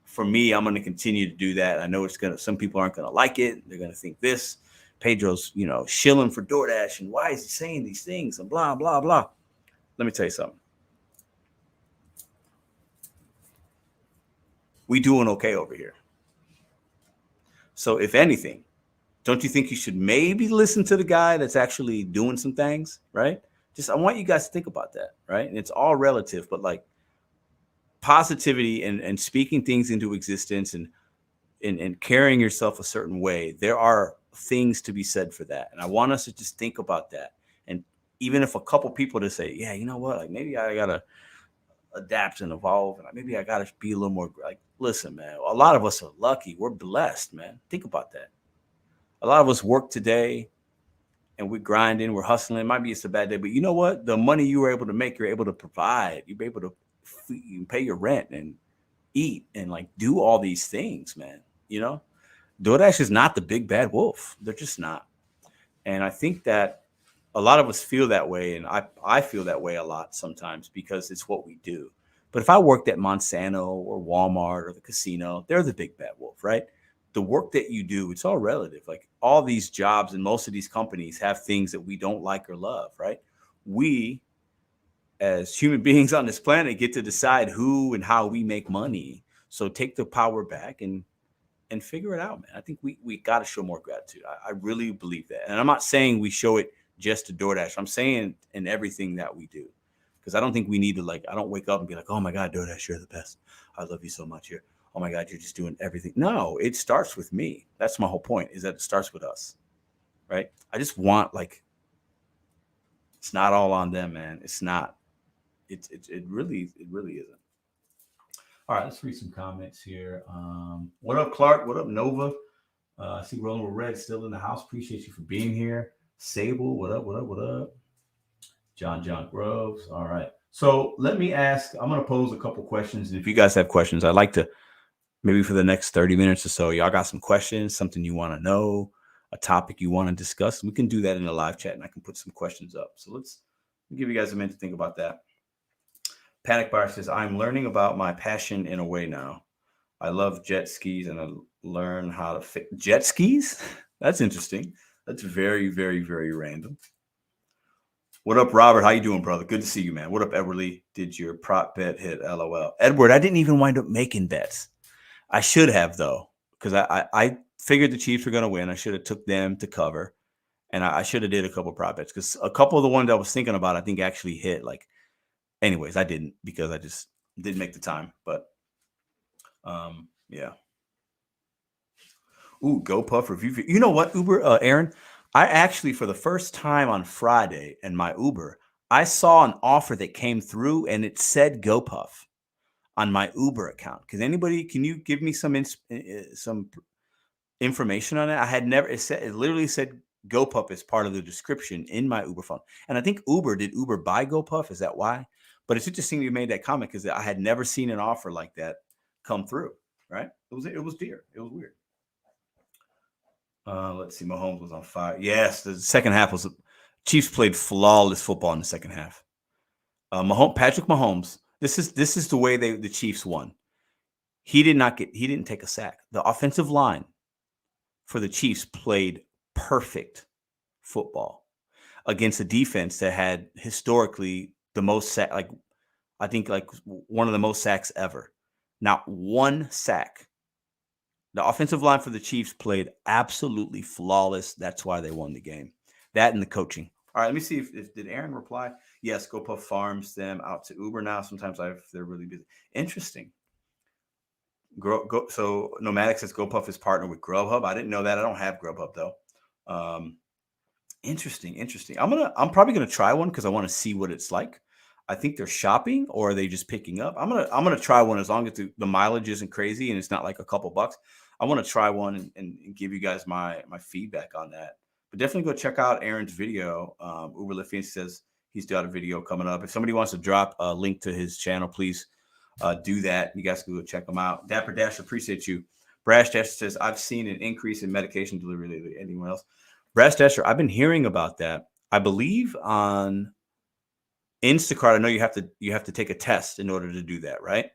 for me, I'm gonna continue to do that. I know some people aren't gonna like it. They're gonna think this Pedro's, shilling for DoorDash, and why is he saying these things and blah blah blah. Let me tell you something. We doing okay over here. So if anything, don't you think you should maybe listen to the guy that's actually doing some things, right? I want you guys to think about that, right? And it's all relative, but like positivity and speaking things into existence and carrying yourself a certain way, there are things to be said for that. And I want us to just think about that. And even if a couple people to say, yeah, you know what, like maybe I got to adapt and evolve, and maybe I got to be a little more like, listen, man, a lot of us are lucky. We're blessed, man. Think about that. A lot of us work today and we're grinding, we're hustling. It might be it's a bad day, but you know what? The money you were able to make, you're able to provide. You're able to pay your rent and eat and like do all these things, man. DoorDash is not the big bad wolf. They're just not. And I think that a lot of us feel that way. And I feel that way a lot sometimes because it's what we do. But if I worked at Monsanto or Walmart or the casino, they're the big bad wolf, right? The work that you do, it's all relative. Like all these jobs and most of these companies have things that we don't like or love, right? We, as human beings on this planet, get to decide who and how we make money. So take the power back and and figure it out, man. I think we got to show more gratitude. I really believe that. And I'm not saying we show it just to DoorDash. I'm saying in everything that we do. Because I don't think we need to, like, I don't wake up and be like, oh my God, DoorDash, you're the best. I love you so much. Oh my God, you're just doing everything. No, it starts with me. That's my whole point, is that it starts with us. Right? I just want, like, it's not all on them, man. It's not. It really isn't. All right, let's read some comments here. What up, Clark? What up, Nova? I see Rolling with Red still in the house. Appreciate you for being here. Sable, what up, what up, what up? John Groves. All right. So let me ask, I'm going to pose a couple questions. And if you guys have questions, I'd like to, maybe for the next 30 minutes or so, y'all got some questions, something you want to know, a topic you want to discuss. We can do that in the live chat, and I can put some questions up. So let's give you guys a minute to think about that. Panic Bar says, I'm learning about my passion in a way now. I love jet skis, and I learn how to fit jet skis. That's interesting. That's very, very, very random. What up, Robert? How you doing, brother? Good to see you, man. What up, Edward? Did your prop bet hit? LOL. Edward, I didn't even wind up making bets. I should have, though, because I figured the Chiefs were going to win. I should have took them to cover, and I should have did a couple prop bets, because a couple of the ones I was thinking about, I think actually hit. Like, anyways, I didn't, because I just didn't make the time. But yeah. Ooh, GoPuff review. You know what, Uber, Aaron? I actually, for the first time on Friday in my Uber, I saw an offer that came through, and it said GoPuff on my Uber account. Can you give me some information on it? I had never, it literally said GoPuff as part of the description in my Uber phone. And I think did Uber buy GoPuff? Is that why? But it's interesting you made that comment, because I had never seen an offer like that come through, right? It was dear. It was weird. Let's see. Mahomes was on fire. Yes, the second half was. Chiefs played flawless football in the second half. Patrick Mahomes. This is the way the Chiefs won. He didn't take a sack. The offensive line for the Chiefs played perfect football against a defense that had historically the most sack. I think one of the most sacks ever. Not one sack. The offensive line for the Chiefs played absolutely flawless. That's why they won the game. That and the coaching. All right, let me see if did Aaron reply? Yes, GoPuff farms them out to Uber now. Sometimes they're really busy. Interesting. So Nomadic says GoPuff is partnered with Grubhub. I didn't know that. I don't have Grubhub though. Interesting. I'm probably gonna try one, because I want to see what it's like. I think they're shopping, or are they just picking up? I'm gonna try one, as long as the mileage isn't crazy and it's not like a couple bucks. I want to try one and give you guys my feedback on that. But definitely go check out Aaron's video. Uber Lyft says he's got a video coming up. If somebody wants to drop a link to his channel, please do that. You guys can go check him out. Dapper Dash, appreciate you. Brash Dash says, I've seen an increase in medication delivery lately. Anyone else? Brash Dasher, I've been hearing about that. I believe on Instacart, I know you have to take a test in order to do that, right?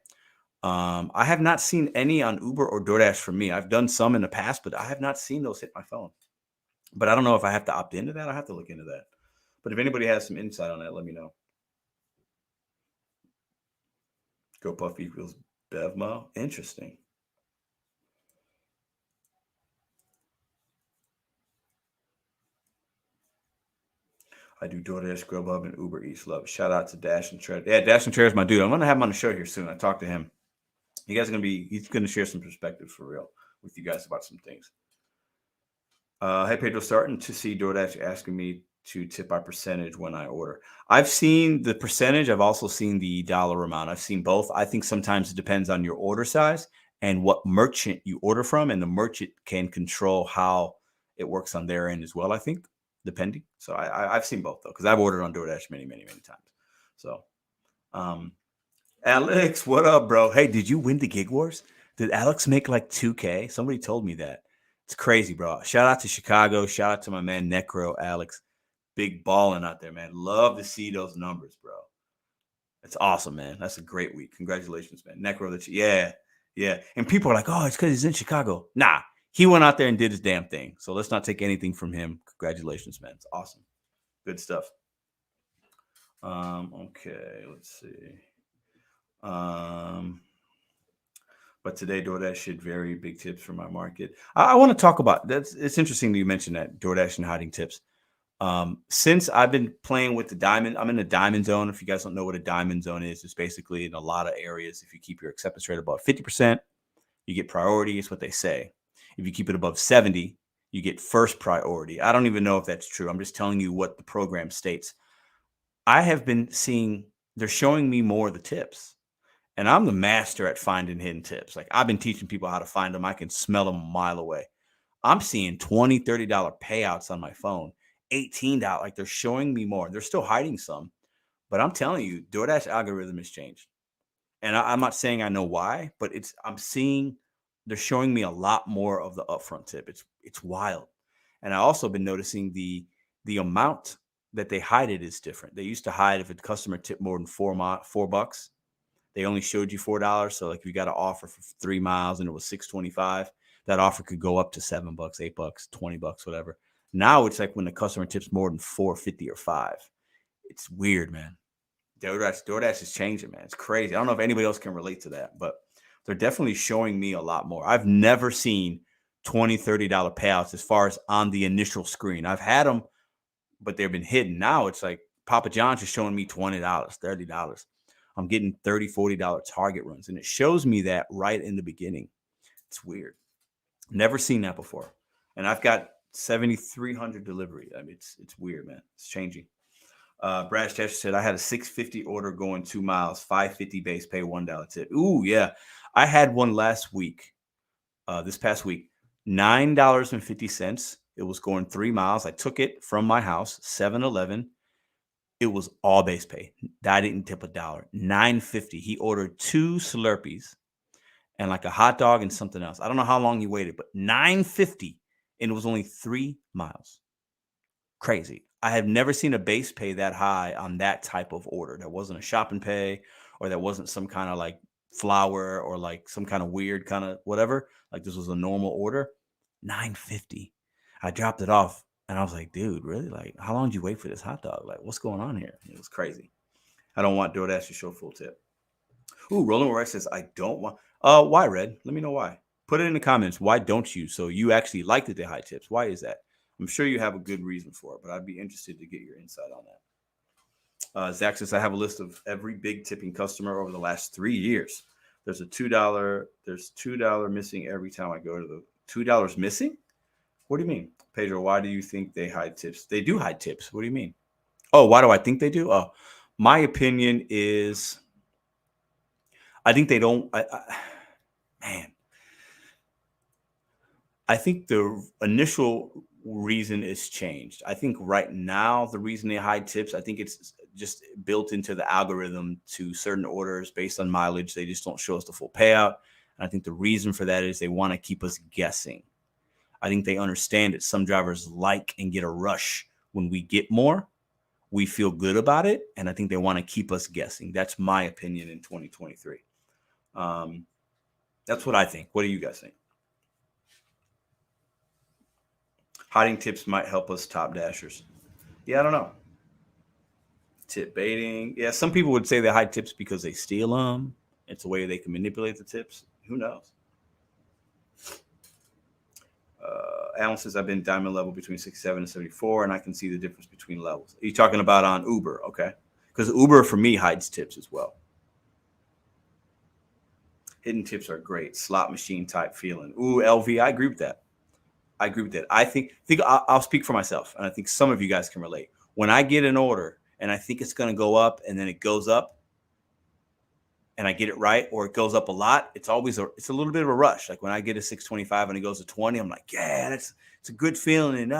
I have not seen any on Uber or DoorDash for me. I've done some in the past, but I have not seen those hit my phone. But I don't know if I have to opt into that. I have to look into that. But if anybody has some insight on that, let me know. GoPuff equals BevMo. Interesting. I do DoorDash, Grubhub, and Uber Eats. Love. Shout out to Dash and Tread. Yeah, Dash and Tread is my dude. I'm going to have him on the show here soon. I talked to him. He's going to share some perspective for real with you guys about some things. Hey, Pedro, starting to see DoorDash asking me to tip by percentage when I order. I've seen the percentage. I've also seen the dollar amount. I've seen both. I think sometimes it depends on your order size and what merchant you order from, and the merchant can control how it works on their end as well, I think, depending. So I've seen both, though, because I've ordered on DoorDash many, many, many times. So, Alex, what up, bro? Hey, did you win the Gig Wars? Did Alex make like 2K? Somebody told me that. It's crazy, bro. Shout out to Chicago. Shout out to my man Necro, Alex. Big balling out there, man. Love to see those numbers, bro. It's awesome, man. That's a great week. Congratulations, man. Necro, yeah. And people are like, oh, it's because he's in Chicago. Nah, he went out there and did his damn thing. So let's not take anything from him. Congratulations, man. It's awesome. Good stuff. Okay, let's see. But today, DoorDash should vary big tips for my market. I want to talk about that. It's interesting that you mentioned that DoorDash and hiding tips. Since I've been playing with the diamond, I'm in the diamond zone. If you guys don't know what a diamond zone is, it's basically in a lot of areas. If you keep your acceptance rate above 50%, you get priority. It's what they say. If you keep it above 70, you get first priority. I don't even know if that's true. I'm just telling you what the program states. I have been seeing they're showing me more of the tips. And I'm the master at finding hidden tips. Like I've been teaching people how to find them. I can smell them a mile away. I'm seeing $20, $30 payouts on my phone, $18. Like they're showing me more. They're still hiding some, but I'm telling you, DoorDash algorithm has changed. And I'm not saying I know why, but I'm seeing they're showing me a lot more of the upfront tip. It's wild. And I also been noticing the amount that they hide it is different. They used to hide if a customer tipped more than $4. They only showed you $4. So like if you got an offer for 3 miles and it was $6.25, that offer could go up to $7, $8, $20, whatever. Now it's like when the customer tips more than $4.50 or $5. It's weird, man. DoorDash is changing, man. It's crazy. I don't know if anybody else can relate to that, but they're definitely showing me a lot more. I've never seen $20, $30 payouts as far as on the initial screen. I've had them, but they've been hidden. Now it's like Papa John's is showing me $20, $30. I'm getting $30, $40 target runs. And it shows me that right in the beginning. It's weird. Never seen that before. And I've got 7,300 delivery. I mean, it's weird, man. It's changing. Brad Chester said, I had a $6.50 order going 2 miles, $5.50 base pay, $1 tip. Ooh, yeah. I had one last week, this past week, $9.50. It was going 3 miles. I took it from my house, 7-Eleven. It was all base pay. I didn't tip $1. $9.50. He ordered 2 Slurpees and like a hot dog and something else. I don't know how long he waited, but $9.50, and it was only 3 miles. Crazy. I have never seen a base pay that high on that type of order. That wasn't a shopping pay, or that wasn't some kind of like flour or like some kind of weird kind of whatever. Like this was a normal order. $9.50. I dropped it off. And I was like, dude, really? Like, how long did you wait for this hot dog? Like, what's going on here? It was crazy. I don't want DoorDash to show full tip. Ooh, Roland Rice says, I don't want. Why, Red? Let me know why. Put it in the comments. Why don't you? So you actually like that they hide tips. Why is that? I'm sure you have a good reason for it, but I'd be interested to get your insight on that. Zach says, I have a list of every big tipping customer over the last 3 years. There's a $2. There's $2 missing every time I go to the $2 missing. What do you mean? Pedro, why do you think they hide tips? They do hide tips. What do you mean? Oh, why do I think they do? Oh, my opinion is I think they don't. Man, I think the initial reason is changed. I think right now the reason they hide tips, I think it's just built into the algorithm to certain orders based on mileage. They just don't show us the full payout. And I think the reason for that is they want to keep us guessing. I think they understand that some drivers like and get a rush when we get more. We feel good about it, and I think they want to keep us guessing. That's my opinion in 2023. That's what I think. What do you guys think? Hiding tips might help us top dashers. Yeah, I don't know. Tip baiting. Yeah, some people would say they hide tips because they steal them. It's a way they can manipulate the tips. Who knows? Alan says, I've been diamond level between 67 and 74, and I can see the difference between levels. Are you talking about on Uber? Okay. Because Uber, for me, hides tips as well. Hidden tips are great. Slot machine type feeling. Ooh, LV, I agree with that. I think I'll speak for myself, and I think some of you guys can relate. When I get an order, and I think it's going to go up, and then it goes up, and I get it right, or it goes up a lot, it's a little bit of a rush. Like when I get a 625 and it goes to 20, I'm like, yeah, it's a good feeling, and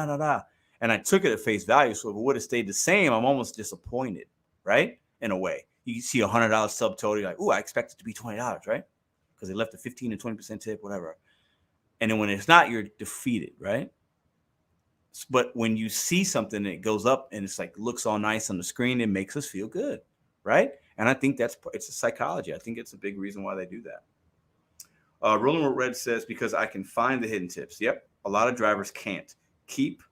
And I took it at face value. So if it would have stayed the same, I'm almost disappointed, right? In a way. You see $100 subtotal, you're like, ooh, I expect it to be $20, right? Because they left a 15 and 20% tip, whatever. And then when it's not, you're defeated, right? But when you see something that goes up and it's like looks all nice on the screen, it makes us feel good, right? And I think it's a psychology. I think it's a big reason why they do that. Rolling with Red says, because I can find the hidden tips. Yep. A lot of drivers can't. Keep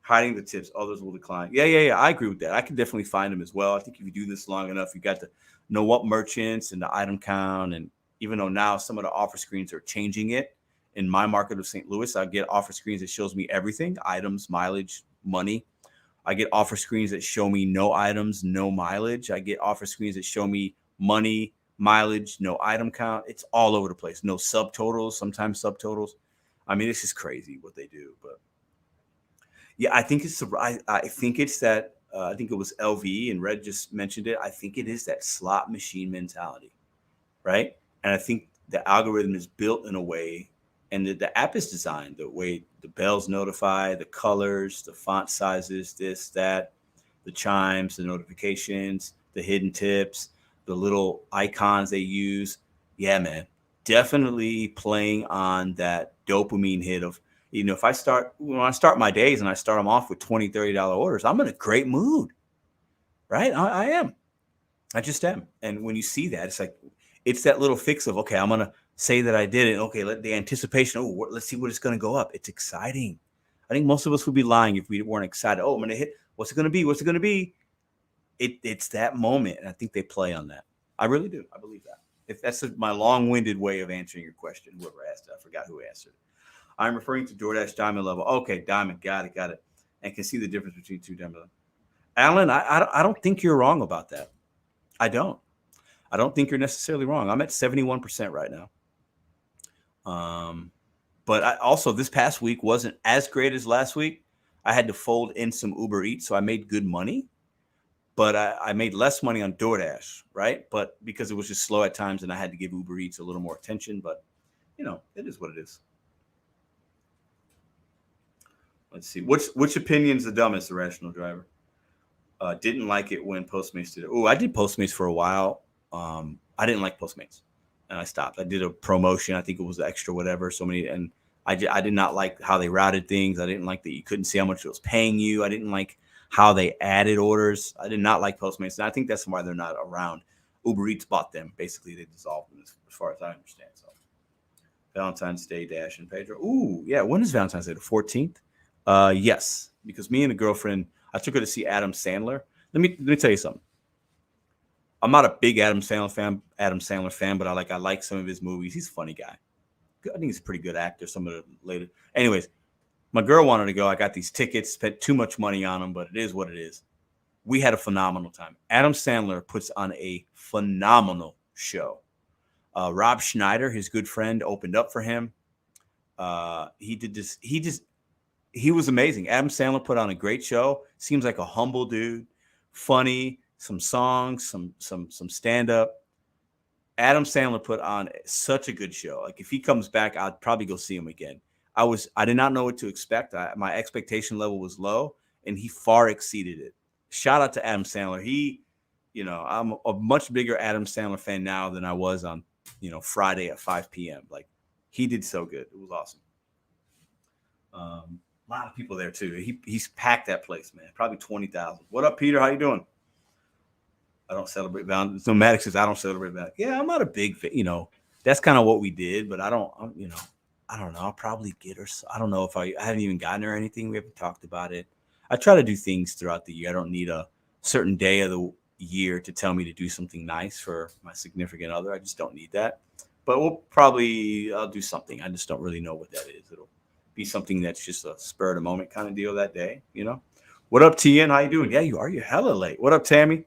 hiding the tips. Others will decline. Yeah. I agree with that. I can definitely find them as well. I think if you do this long enough, you got to know what merchants and the item count. And even though now some of the offer screens are changing it. In my market of St. Louis, I get offer screens that shows me everything: items, mileage, money. I get offer screens that show me no items, no mileage. I get offer screens that show me money, mileage, no item count. It's all over the place. No subtotals, sometimes subtotals. I mean, it's just crazy what they do. But yeah, I think it's that. I think it was LV and Red just mentioned it. I think it is that slot machine mentality, right? And I think the algorithm is built in a way, and the app is designed the way the bells notify, the colors, the font sizes, this, that, the chimes, the notifications, the hidden tips, the little icons they use. Yeah, man, definitely playing on that dopamine hit of, when I start my days and I start them off with $20, $30 orders, I'm in a great mood, right? I am. I just am. And when you see that, it's like, it's that little fix of, okay, I'm going to say that I did it. Okay, let the anticipation, let's see what it's going to go up. It's exciting. I think most of us would be lying if we weren't excited. Oh, I'm going to hit. What's it going to be? What's it going to be? It's that moment. And I think they play on that. I really do. I believe that. If that's my long-winded way of answering your question, whoever asked it, I forgot who answered it. I'm referring to DoorDash Diamond level. Okay, Diamond, got it. And can see the difference between two Diamond. Alan, I don't think you're wrong about that. I don't think you're necessarily wrong. I'm at 71% right now. But I also, this past week wasn't as great as last week. I had to fold in some Uber Eats, so I made good money. But I made less money on DoorDash, right? But because it was just slow at times and I had to give Uber Eats a little more attention. But, it is what it is. Let's see. Which opinion's the dumbest, the rational driver? Didn't like it when Postmates did it. Oh, I did Postmates for a while. I didn't like Postmates, and I stopped. I did a promotion. I think it was extra whatever. And I did not like how they routed things. I didn't like that you couldn't see how much it was paying you. I didn't like how they added orders. I did not like Postmates, and I think that's why they're not around. Uber Eats bought them. Basically, they dissolved them as far as I understand. So Valentine's Day, Dash and Pedro. Ooh, yeah. When is Valentine's Day? The 14th? Yes, because me and a girlfriend, I took her to see Adam Sandler. Let me tell you something. I'm not a big Adam Sandler fan, but I like some of his movies. He's a funny guy. I think he's a pretty good actor. Some of the later. Anyways, my girl wanted to go. I got these tickets, spent too much money on them, but it is what it is. We had a phenomenal time. Adam Sandler puts on a phenomenal show. Rob Schneider, his good friend, opened up for him. He did this. He was amazing. Adam Sandler put on a great show. Seems like a humble dude, funny, some songs, some stand-up. Adam Sandler put on such a good show. Like if he comes back, I'd probably go see him again. I did not know what to expect. My expectation level was low, and he far exceeded it. Shout out to Adam Sandler. I'm a much bigger Adam Sandler fan now than I was on, Friday at 5 p.m. Like he did so good. It was awesome. A lot of people there too. He's packed that place, man. Probably 20,000. What up, Peter? How you doing? I don't celebrate Valentine's. So Maddox says I don't celebrate Valentine's. Yeah, I'm not a big fan. That's kind of what we did, but I don't know. I'll probably get her. I don't know if I haven't even gotten her anything. We haven't talked about it. I try to do things throughout the year. I don't need a certain day of the year to tell me to do something nice for my significant other. I just don't need that. But I'll do something. I just don't really know what that is. It'll be something that's just a spur of the moment kind of deal that day, What up, TN? How you doing? Yeah, you are. You're hella late. What up, Tammy?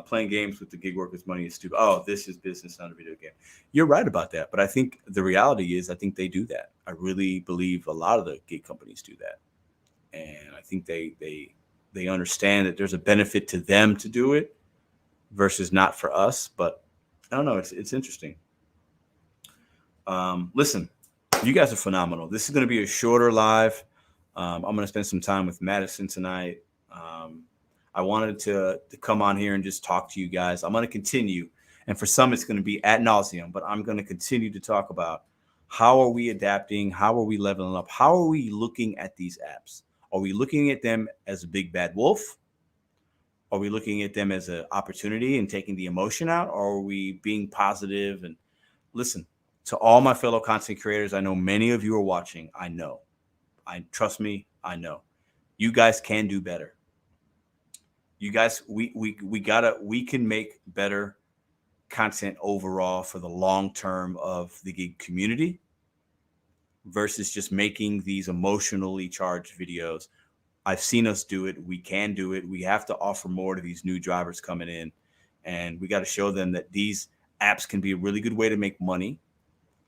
Playing games with the gig workers' money is stupid. Oh, this is business, not a video game. You're right about that. But I think the reality is I think they do that. I really believe a lot of the gig companies do that. And I think they understand that there's a benefit to them to do it versus not for us. But I don't know. It's interesting. Listen, you guys are phenomenal. This is going to be a shorter live. I'm going to spend some time with Madison tonight. I wanted to come on here and just talk to you guys. I'm going to continue. And for some, it's going to be ad nauseum, but I'm going to continue to talk about how are we adapting? How are we leveling up? How are we looking at these apps? Are we looking at them as a big bad wolf? Are we looking at them as an opportunity and taking the emotion out? Or are we being positive? And listen, to all my fellow content creators, I know many of you are watching. I know. Trust me, I know. You guys can do better. You guys, we can make better content overall for the long term of the gig community versus just making these emotionally charged videos. I've seen us do it. We can do it. We have to offer more to these new drivers coming in, and we got to show them that these apps can be a really good way to make money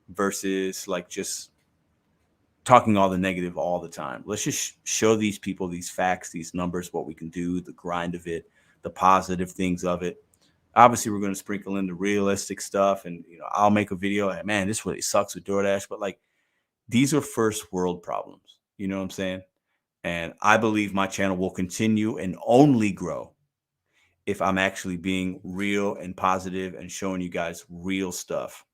versus like just talking all the negative all the time. Let's just show these people these facts, these numbers, what we can do, the grind of it, the positive things of it. Obviously, we're going to sprinkle in the realistic stuff, and I'll make a video like, man, this really sucks with DoorDash, but like these are first world problems. You know what I'm saying? And I believe my channel will continue and only grow if I'm actually being real and positive and showing you guys real stuff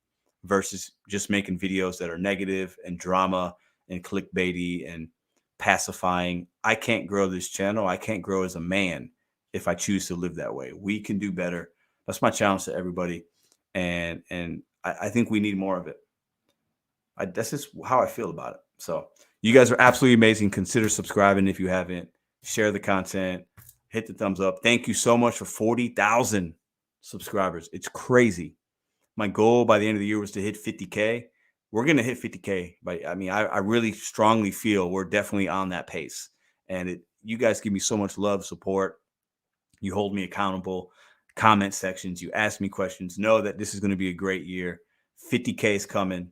versus just making videos that are negative and drama and clickbaity and pacifying. I can't grow this channel. I can't grow as a man if I choose to live that way. We can do better. That's my challenge to everybody. And I think we need more of it. That's just how I feel about it. So you guys are absolutely amazing. Consider subscribing if you haven't. Share the content. Hit the thumbs up. Thank you so much for 40,000 subscribers. It's crazy. My goal by the end of the year was to hit 50K. We're going to hit 50K. But I really strongly feel we're definitely on that pace. And you guys give me so much love, support. You hold me accountable. Comment sections. You ask me questions. Know that this is going to be a great year. 50K is coming.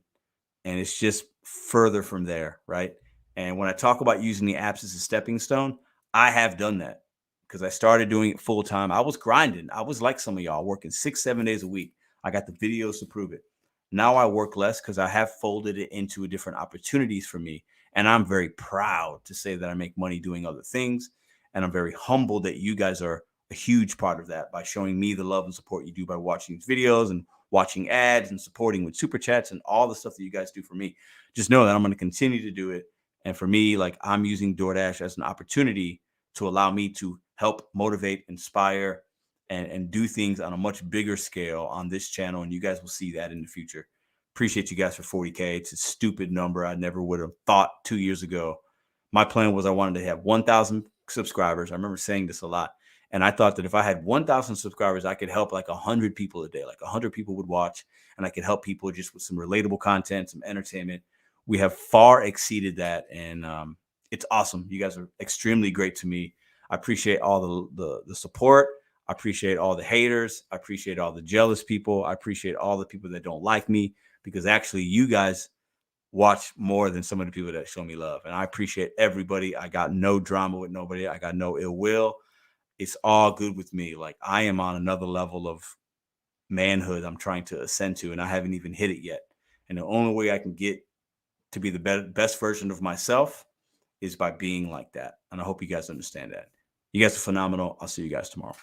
And it's just further from there, right? And when I talk about using the apps as a stepping stone, I have done that because I started doing it full time. I was grinding. I was like some of y'all, working 6-7 days a week. I got the videos to prove it. Now I work less because I have folded it into different opportunities for me. And I'm very proud to say that I make money doing other things. And I'm very humbled that you guys are a huge part of that by showing me the love and support you do by watching these videos and watching ads and supporting with super chats and all the stuff that you guys do for me. Just know that I'm going to continue to do it. And for me, like, I'm using DoorDash as an opportunity to allow me to help motivate, inspire, and do things on a much bigger scale on this channel. And you guys will see that in the future. Appreciate you guys for 40K. It's a stupid number. I never would have thought 2 years ago. My plan was I wanted to have 1,000 subscribers. I remember saying this a lot. And I thought that if I had 1,000 subscribers, I could help like 100 people a day. Like 100 people would watch, and I could help people just with some relatable content, some entertainment. We have far exceeded that, and it's awesome. You guys are extremely great to me. I appreciate all the support. I appreciate all the haters. I appreciate all the jealous people. I appreciate all the people that don't like me, because actually you guys watch more than some of the people that show me love. And I appreciate everybody. I got no drama with nobody. I got no ill will. It's all good with me. Like, I am on another level of manhood I'm trying to ascend to, and I haven't even hit it yet. And the only way I can get to be the best version of myself is by being like that. And I hope you guys understand that. You guys are phenomenal. I'll see you guys tomorrow.